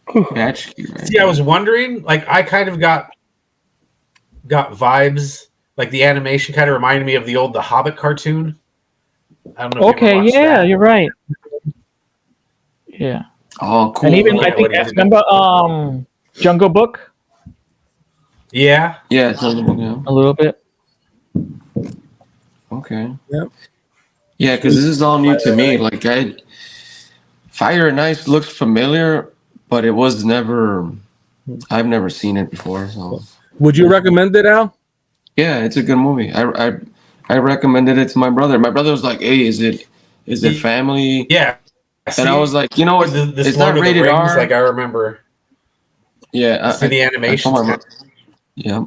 Batchkey, right? See, I was wondering, like, I kind of got vibes, like the animation kind of reminded me of the Hobbit cartoon. I don't know. Okay, yeah, you're right. Yeah. Oh, cool. And even I think remember Jungle Book. Yeah. Yeah, Jungle Book. Yeah. A little bit. Okay. Yep. Yeah, because this is all new to me. Like, Fire and Ice looks familiar, but it was never. I've never seen it before. So. Would you recommend it, Al? Yeah, it's a good movie. I recommended it to my brother. My brother was like, "Hey, is it family?" Yeah. And I was like, it's not rated R. Like I remember. Yeah. The animation. Yeah.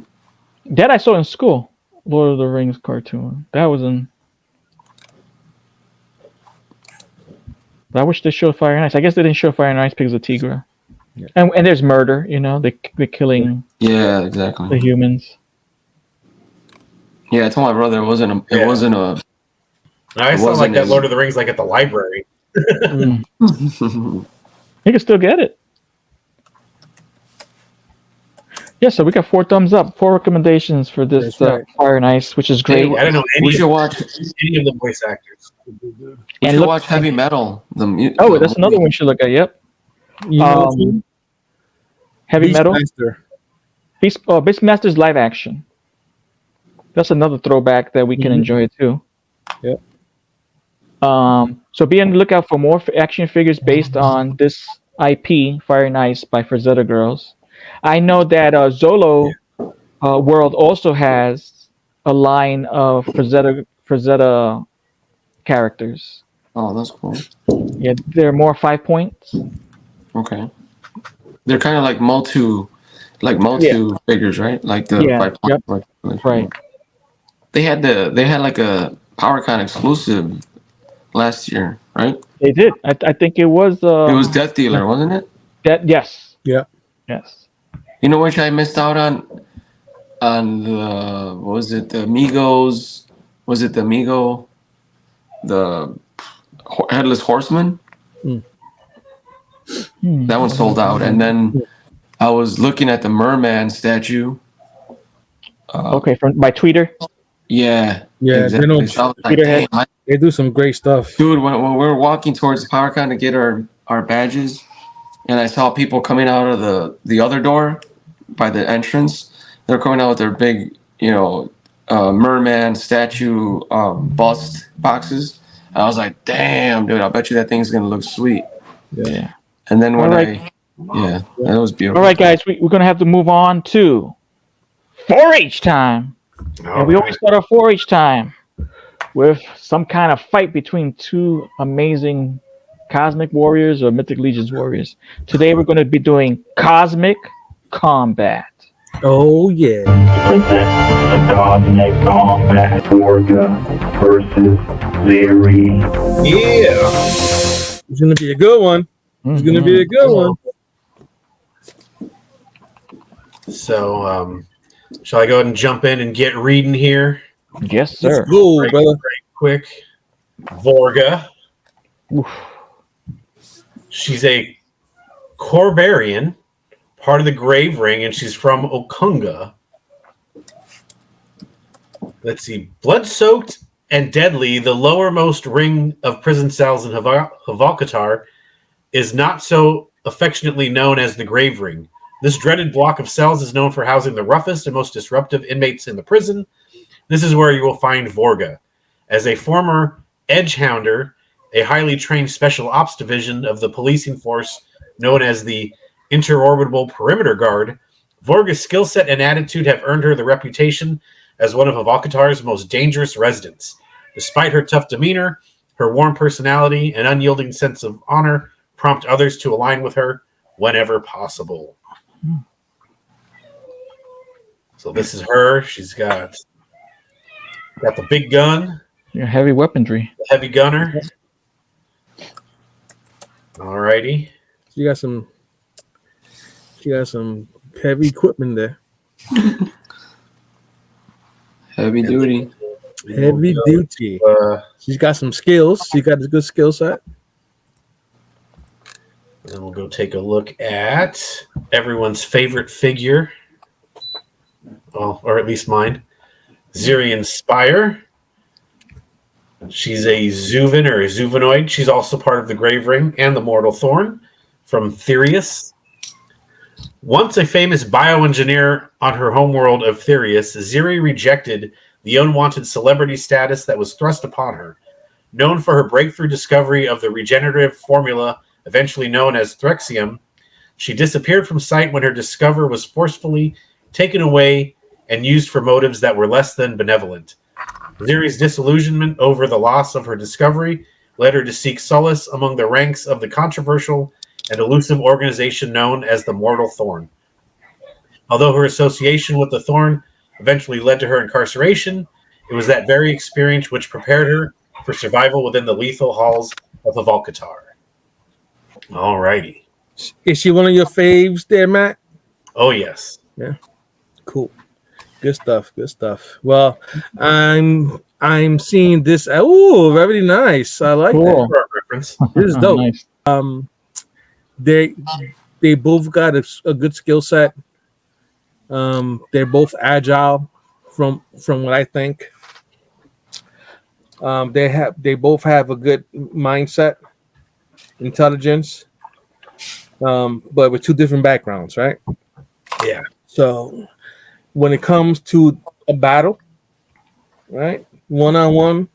That I saw in school. Lord of the Rings cartoon. That was in. But I wish they showed Fire and Ice. I guess they didn't show Fire and Ice because of Tigra. Yeah. And there's murder. They're killing. Yeah, exactly. The humans. Yeah, I told my brother it wasn't a. I saw like that Lord of the Rings like at the library. You can still get it. Yeah, so we got 4 thumbs up, 4 recommendations for this Fire and Ice, which is great. Hey, I don't know we should watch any of the voice actors. We should watch Heavy Metal. That's another one we should look at. Yep. Heavy Metal. Beastmasters live action. That's another throwback that we can enjoy too. Yeah. So be on the lookout for more action figures based on this IP, Fire and Ice by Frazetta Girls. I know that Zolo World also has a line of Frazetta characters. Oh, that's cool. Yeah, they're more 5 points. Okay. They're kind of like Motu figures, right? Like the Yeah. 5 Yep. point. Right. They had like a PowerCon exclusive last year, right? They did. I think it was. It was Death Dealer, wasn't it? That yes. Yeah. Yes. You know which I missed out on? On the was it the Migos? Was it the Migo? The Headless Horseman? That one sold out. And then I was looking at the Merman statue. Okay, by Tweeter. Yeah. Yeah, exactly. they know So I was like, damn, they do some great stuff. dude, when we were walking towards PowerCon to get our badges, and I saw people coming out of the other door by the entrance. They're coming out with their big, merman statue bust boxes. And I was like, damn, dude, I bet you that thing's gonna look sweet. Yeah. And then when Alright. that was beautiful. All right, guys, we're gonna have to move on to 4-H time, and we always start our 4-H time with some kind of fight between two amazing Cosmic Warriors or Mythic Legions warriors. Today we're going to be doing Cosmic Combat. Oh yeah. Present the Cosmic Combat Vorga versus Zeri. Yeah. It's gonna be a good one. It's gonna be a good one. So, shall I go ahead and jump in and get reading here? Yes, sir. Let's go, brother. Quick. Vorga. Oof. She's a Corbarian, part of the Grave Ring, and she's from Okunga. Let's see. Blood-soaked and deadly, the lowermost ring of prison cells in Havalkatar is not so affectionately known as the Grave Ring. This dreaded block of cells is known for housing the roughest and most disruptive inmates in the prison. This is where you will find Vorga. As a former Edgehounder, a highly trained special ops division of the policing force known as the Interorbital Perimeter Guard, Vorga's skill set and attitude have earned her the reputation as one of Havalkatar's most dangerous residents. Despite her tough demeanor, her warm personality and unyielding sense of honor prompt others to align with her whenever possible. So this is her. She's got the big gun. Your heavy weaponry. The heavy gunner. Alrighty. She got some heavy equipment there. Heavy duty. Heavy duty. She's got some skills. She got a good skill set. And we'll go take a look at everyone's favorite figure. Well, or at least mine. Zerian Spire. She's a Zuvan or a Zuvanoid. She's also part of the Grave Ring and the Mortal Thorn from Therius. Once a famous bioengineer on her homeworld of Therius, Zeri rejected the unwanted celebrity status that was thrust upon her. Known for her breakthrough discovery of the regenerative formula eventually known as Threxium, she disappeared from sight when her discovery was forcefully taken away and used for motives that were less than benevolent. Zeri's disillusionment over the loss of her discovery led her to seek solace among the ranks of the controversial and elusive organization known as the Mortal Thorn. Although her association with the Thorn eventually led to her incarceration, it was that very experience which prepared her for survival within the lethal halls of Havalkatar. Alrighty. Is she one of your faves there, Matt? Oh, yes. Yeah. Cool. Good stuff. Good stuff. Well, I'm seeing this. Oh, very nice. I like Cool. that. Reference. This is dope. Nice. They both got a good skill set. They're both agile from what I think. They both have a good mindset, intelligence, but with two different backgrounds, right? Yeah. So when it comes to a battle, right, 1-on-1,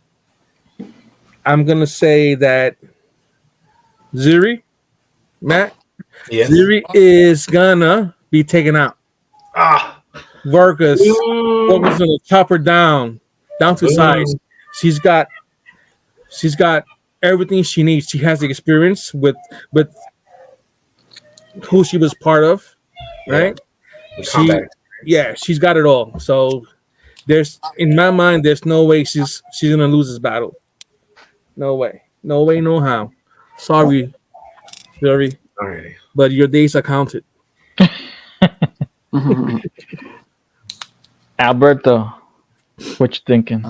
I'm gonna say that Zuri, Matt, Yes. Zuri is gonna be taken out. Ah. Vargas Boo. gonna chop her down to size. Boo. She's got everything she needs. She has the experience with who she was part of, right? The combat. She's got it all. So there's in my mind, there's no way she's gonna lose this battle. No way, no how. Sorry, Zuri, Alrighty. but your days are counted. Alberto, what you thinking?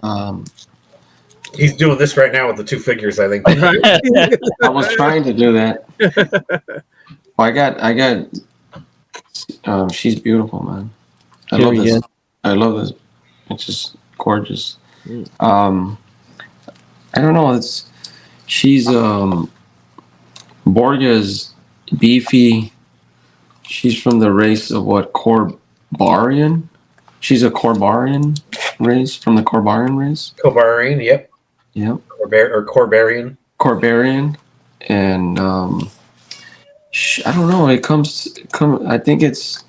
He's doing this right now with the two figures, I think. I was trying to do that. Well, I got. She's beautiful, man. I love this. Period. I love this. It's just gorgeous. I don't know. She's Borgia's beefy. She's from the race of what? Corbarian. She's a Corbarian race, from the Corbarian race. Corbarian, yep. Yep. Corbarian. Corbarian, and I don't know. It comes. I think it's,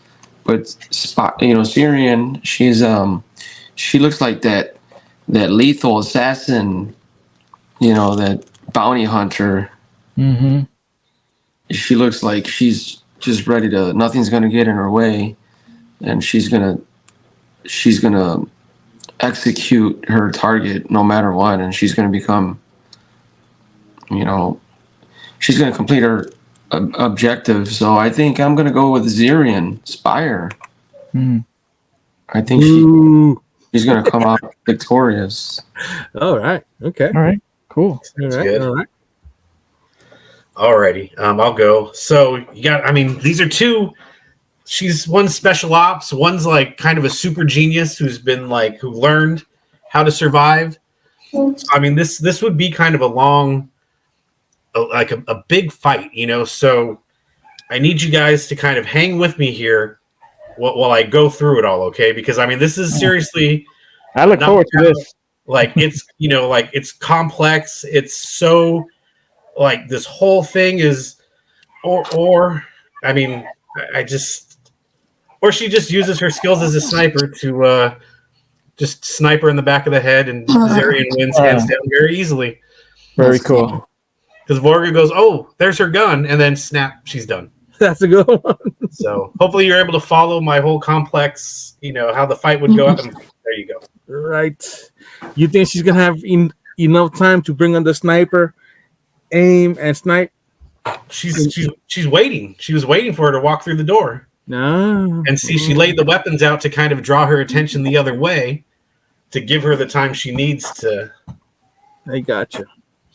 but Syrian. She looks like that lethal assassin. That bounty hunter. Mm-hmm. She looks like she's just ready to. Nothing's gonna get in her way, and she's gonna execute her target no matter what, and she's gonna become. She's gonna complete her objective. So I think I'm gonna go with Zirian Spire. Mm. I think she's gonna come out victorious. All right. Okay. All right. Cool. That's All right. good. All right. Alrighty. I'll go. So you got. I mean, these are two. One's special ops. One's like kind of a super genius who learned how to survive. So, I mean, this would be kind of a long, like a big fight, So I need you guys to kind of hang with me here while I go through it all, okay? Because I mean, this is seriously. I look forward to this. Like it's it's complex. It's so like this whole thing is, or I mean, or she just uses her skills as a sniper to just snipe her in the back of the head, and Zarian wins hands down very easily. Very cool. Because Vorga goes, "Oh, there's her gun," and then snap, she's done. That's a good one. So hopefully you're able to follow my whole complex, how the fight would go up. And there you go. Right. You think she's gonna have enough time to bring on the sniper, aim, and snipe? She's waiting. She was waiting for her to walk through the door. No. And see, she laid the weapons out to kind of draw her attention the other way, to give her the time she needs to. I gotcha.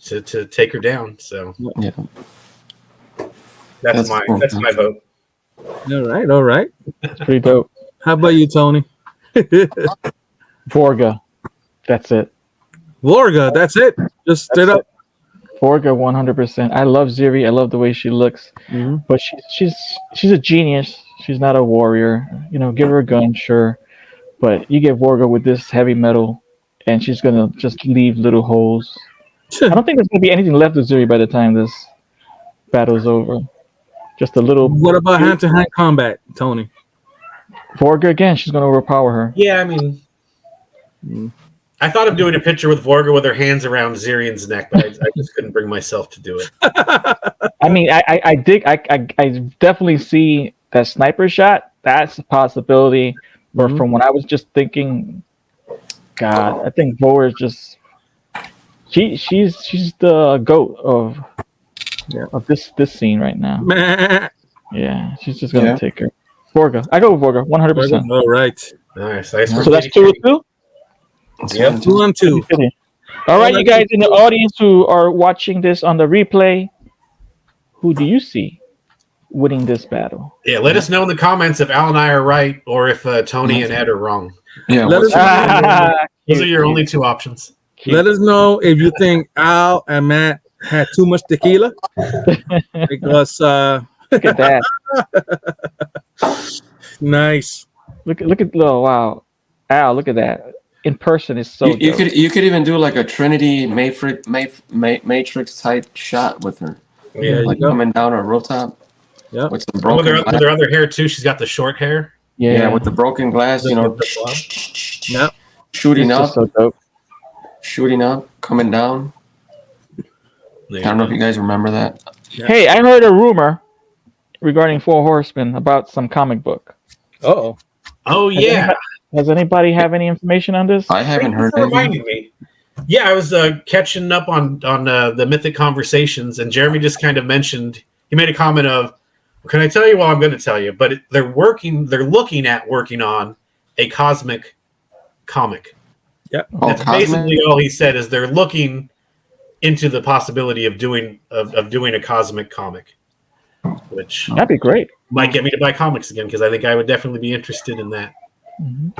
To take her down. So yeah, that's my vote. All right. That's pretty dope. How about you, Tony? Vorga. That's it. Vorga, that's it. Just straight up. Vorga 100%. I love Ziri. I love the way she looks. Mm-hmm. But she's a genius. She's not a warrior. Give her a gun, sure. But you get Vorga with this heavy metal, and she's gonna just leave little holes. I don't think there's gonna be anything left of Ziri by the time this battle's over. Just a little. What about hand-to-hand combat, Tony? Vorga again. She's gonna overpower her. Yeah, I mean, I thought of doing a picture with Vorga with her hands around Zirian's neck, but I just couldn't bring myself to do it. I mean, I definitely see that sniper shot. That's a possibility. But from what I was just thinking, God, I think Vorga is just she's the goat of this scene right now. Yeah, she's just gonna take her. Vorga. I go with Vorga 100%. All right. Nice. So that's 2-2. Yep. 2-2. All right, you guys in the audience who are watching this on the replay, who do you see winning this battle? Yeah, let us know in the comments if Al and I are right or if Tony and Ed are wrong. Yeah, those are your only two options. Let us know if you think Al and Matt had too much tequila, because look at that. Nice. Look at oh wow, Al, look at that. In person is so You dope. could even do like a Trinity Matrix type shot with her, There you like go. coming down a rooftop Yeah. with some With broken her, glass. with her other hair too. She's got the short hair. Yeah, with the broken glass, you know, Yeah. shooting It's up, just so dope. shooting up, coming down. I don't know if you guys remember that. Yeah. Hey, I heard a rumor regarding Four Horsemen about some comic book. Oh. Oh yeah. Does anybody have any information on this? I haven't Thank you heard for anything. reminding me. Yeah, I was catching up on the Mythic Conversations, and Jeremy just kind of mentioned. He made a comment of, "Can I tell you?" Well, I'm going to tell you, but they're looking at working on a cosmic comic. Yeah. Oh, That's cosmic? basically all he said. Is they're looking into the possibility of doing a cosmic comic, which That'd be great. might get me to buy comics again because I think I would definitely be interested in that. And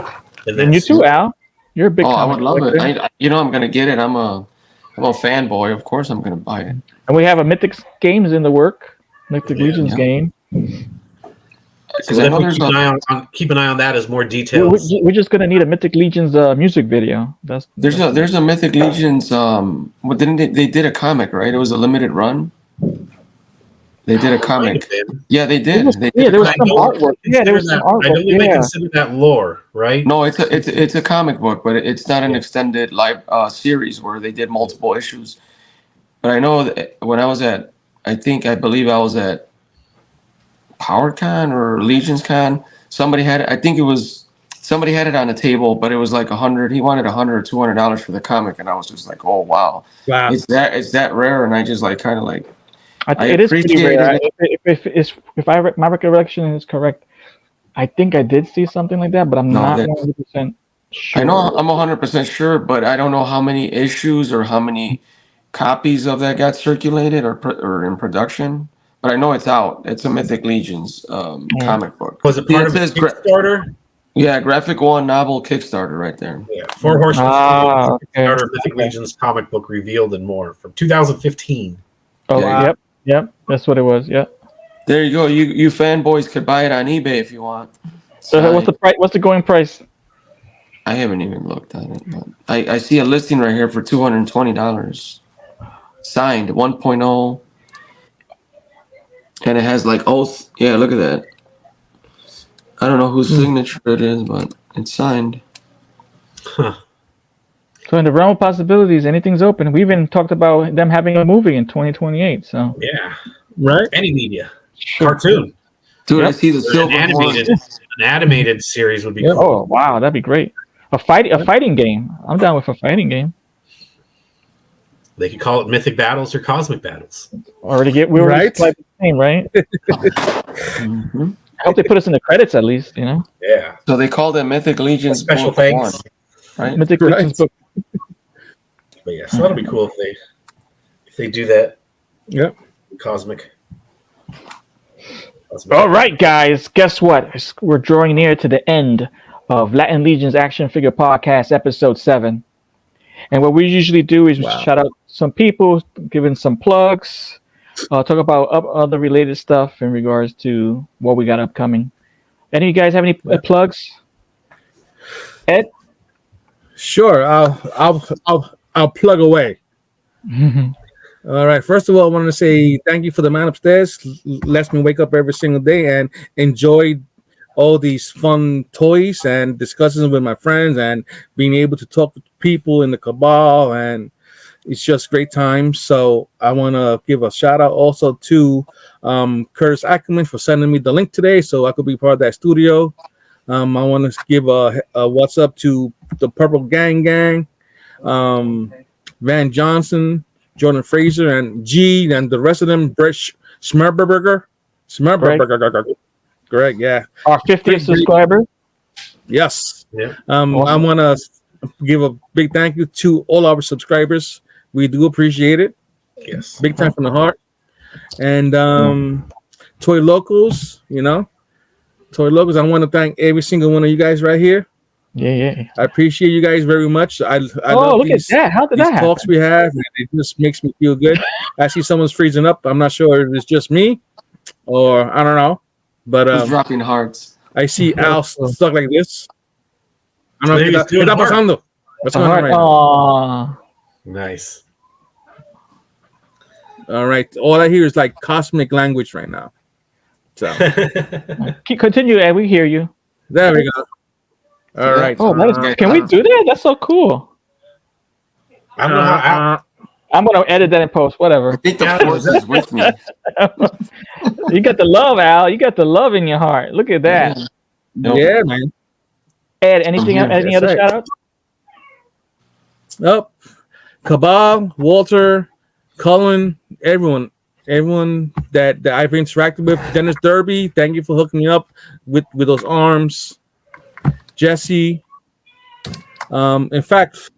you too, Al. You're a big. Oh, I comic would love it. collector. I'm gonna get it. I'm a fanboy. Of course, I'm gonna buy it. And we have a Mythic Games in the work. Mythic Legions yeah. game. Because I know there's keep an eye on that as more details. We're just gonna need a Mythic Legions music video. there's a Mythic Legions. What didn't they did a comic, right? It was a limited run. They did a comic. Yeah, they did. There was some artwork. Yeah, there was some artwork. I believe they consider that lore, right? No, it's a comic book, but it's not an extended live series where they did multiple issues. But I know that when I was at, I believe I was at PowerCon or LegionsCon. Somebody had it. I think it was somebody had it on the table, but it was like $100. He wanted $100 or $200 for the comic, and I was just like, oh wow, it's that rare, and I just like kind of like. It is pretty rare. If my recollection is correct, I think I did see something like that, but I'm not 100% sure. I know I'm 100% sure, but I don't know how many issues or how many copies of that got circulated or in production. But I know it's out. It's a Mythic Legions comic book. Was it part of a Kickstarter? Yeah, graphic one novel Kickstarter right there. Yeah, Four Horsemen Kickstarter Mythic Legions comic book revealed and more from 2015. Oh, wow. Yep, that's what it was. Yep. There you go. You fanboys could buy it on eBay if you want. So what's the price? What's the going price? I haven't even looked at it. But I see a listing right here for $220. Signed 1.0. And it has like oath. Yeah, look at that. I don't know whose signature it is, but it's signed. Huh. So in the realm of possibilities, anything's open. We even talked about them having a movie in 2028. So yeah, right. Any media, cartoon, dude. Yep. I see the silver an animated series would be cool. Oh wow, that'd be great. A fighting game. I'm down with a fighting game. They could call it Mythic Battles or Cosmic Battles. We already the same, right? I hope they put us in the credits at least. You know. Yeah. So they called it Mythic Legions Special Thanks. Right? Mythic Legions book. But yeah, so that'll be cool if they do that. Yep. Cosmic. All right, guys. Guess what? We're drawing near to the end of Latin Legion's Action Figure Podcast, Episode 7. And what we usually do is shout out some people, giving some plugs, talk about other related stuff in regards to what we got upcoming. Any of you guys have any plugs? Ed? Sure. I'll plug away. All right. First of all, I wanted to say thank you for the man upstairs. Lets me wake up every single day and enjoy all these fun toys and discussions with my friends and being able to talk to people in the cabal, and it's just great times. So I want to give a shout out also to Curtis Ackerman for sending me the link today so I could be part of that studio. I want to give a what's up to the Purple Gang, Van Johnson, Jordan Fraser, and G, and the rest of them. Brett Schmerberger. Greg, yeah. Our 50th subscriber. Yes. Yeah. Awesome. I want to give a big thank you to all our subscribers. We do appreciate it. Yes. Big time from the heart. And Toy Locals, Toy Locals, I want to thank every single one of you guys right here. Yeah. I appreciate you guys very much. I love look at that. How did that happen? Talks we have, it just makes me feel good. I see someone's freezing up. I'm not sure if it's just me or I don't know. But dropping hearts. I see Al stuck like this. I don't know Maybe qué he's doing está heart. pasando. What's A going on heart. right now? Aw. Nice. All right. All I hear is like cosmic language right now. So Continue, Ed. We hear you. there we go. All Yeah. right. Oh, can we do that? That's so cool. I don't know how. I'm gonna edit that in post. I Whatever. think the force is with me. You got the love, Al. You got the love in your heart. Look at that. Yeah. Nope. Yeah, man. Ed, anything? here. Any That's other right. shout outs? Oh, Cabal, Walter, Cullen, everyone that I've interacted with. Dennis Derby, thank you for hooking me up with those arms. Jesse. In fact,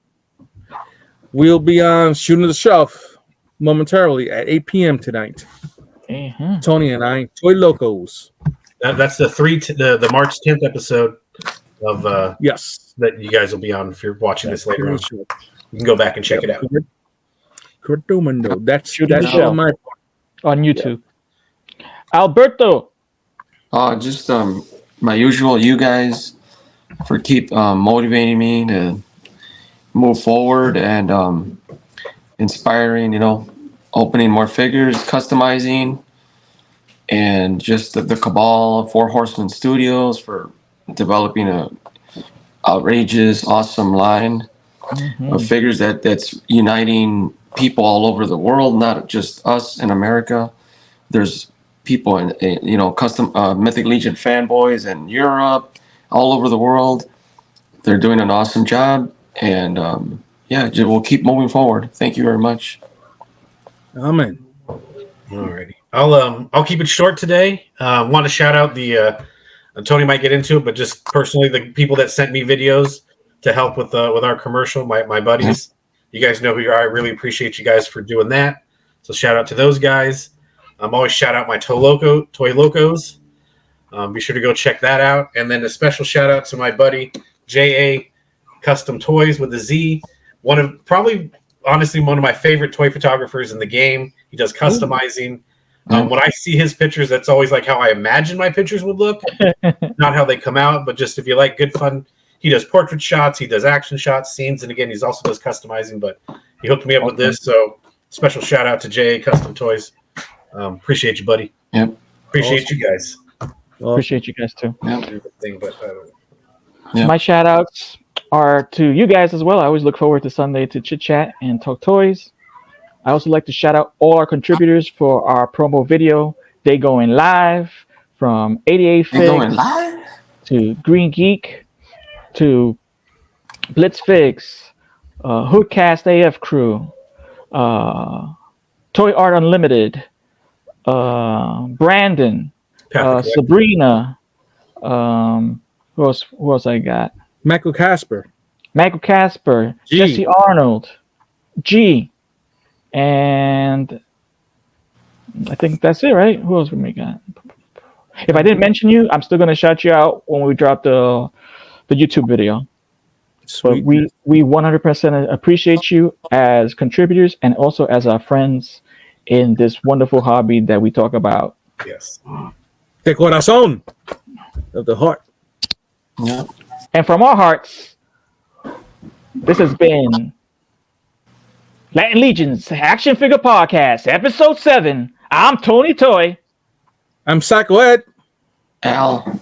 we'll be on Shooting the Shelf momentarily at 8 p.m. tonight. Uh-huh. Tony and I, Toy Locos. That's the March 10th episode of Yes. that you guys will be on if you're watching this later on. Sure. You can go back and check it out. Correcto. That's Shooting the it Shelf. on my On YouTube. Alberto. Just my usual. You guys for keep motivating me to move forward and inspiring. Opening more figures, customizing, and just the Cabal, Four Horsemen Studios for developing a outrageous, awesome line of figures that's uniting people all over the world, not just us in America. There's people in custom Mythic Legion fanboys in Europe, all over the world. They're doing an awesome job, and we'll keep moving forward. Thank you very much. Amen. Alrighty. I'll keep it short today. Want to shout out the Tony might get into it, but just personally the people that sent me videos to help with our commercial, my buddies. You guys know who you are. I really appreciate you guys for doing that. So shout out to those guys. Always shout out my Toy Locos. Be sure to go check that out. And then a special shout out to my buddy J.A. Custom Toys with a Z. Honestly, one of my favorite toy photographers in the game. He does customizing. When I see his pictures, that's always like how I imagine my pictures would look, not how they come out. But just if you like good fun, he does portrait shots, he does action shots, scenes, and again, he also does customizing. But he hooked me up with this, so special shout out to J.A. Custom Toys. Appreciate you, buddy. Yep. Appreciate you guys. Appreciate you guys too. Yep. My shout outs are to you guys as well. I always look forward to Sunday to chit chat and talk toys. I also like to shout out all our contributors for our promo video. They going live from 88 They going Figs live? to Green Geek to Blitz Figs, Hoodcast AF Crew, Toy Art Unlimited, Brandon, Sabrina. Who else I got? Michael Casper, G. Jesse Arnold, G, and I think that's it, right? Who else we got? If I didn't mention you, I'm still gonna shout you out when we drop the YouTube video. Sweet. But we 100% appreciate you as contributors and also as our friends in this wonderful hobby that we talk about. Yes. De corazón, of the heart. Yeah. And from our hearts, this has been Latin Legion's Action Figure Podcast, Episode 7. I'm Tony Toy. I'm Psycho Ed. Al.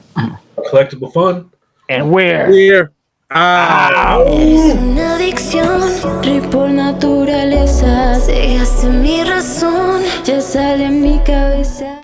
Collectible fun. And we're out. Eres una adicción, rey por naturaleza. Cegaste mi razón, ya sale en mi cabeza.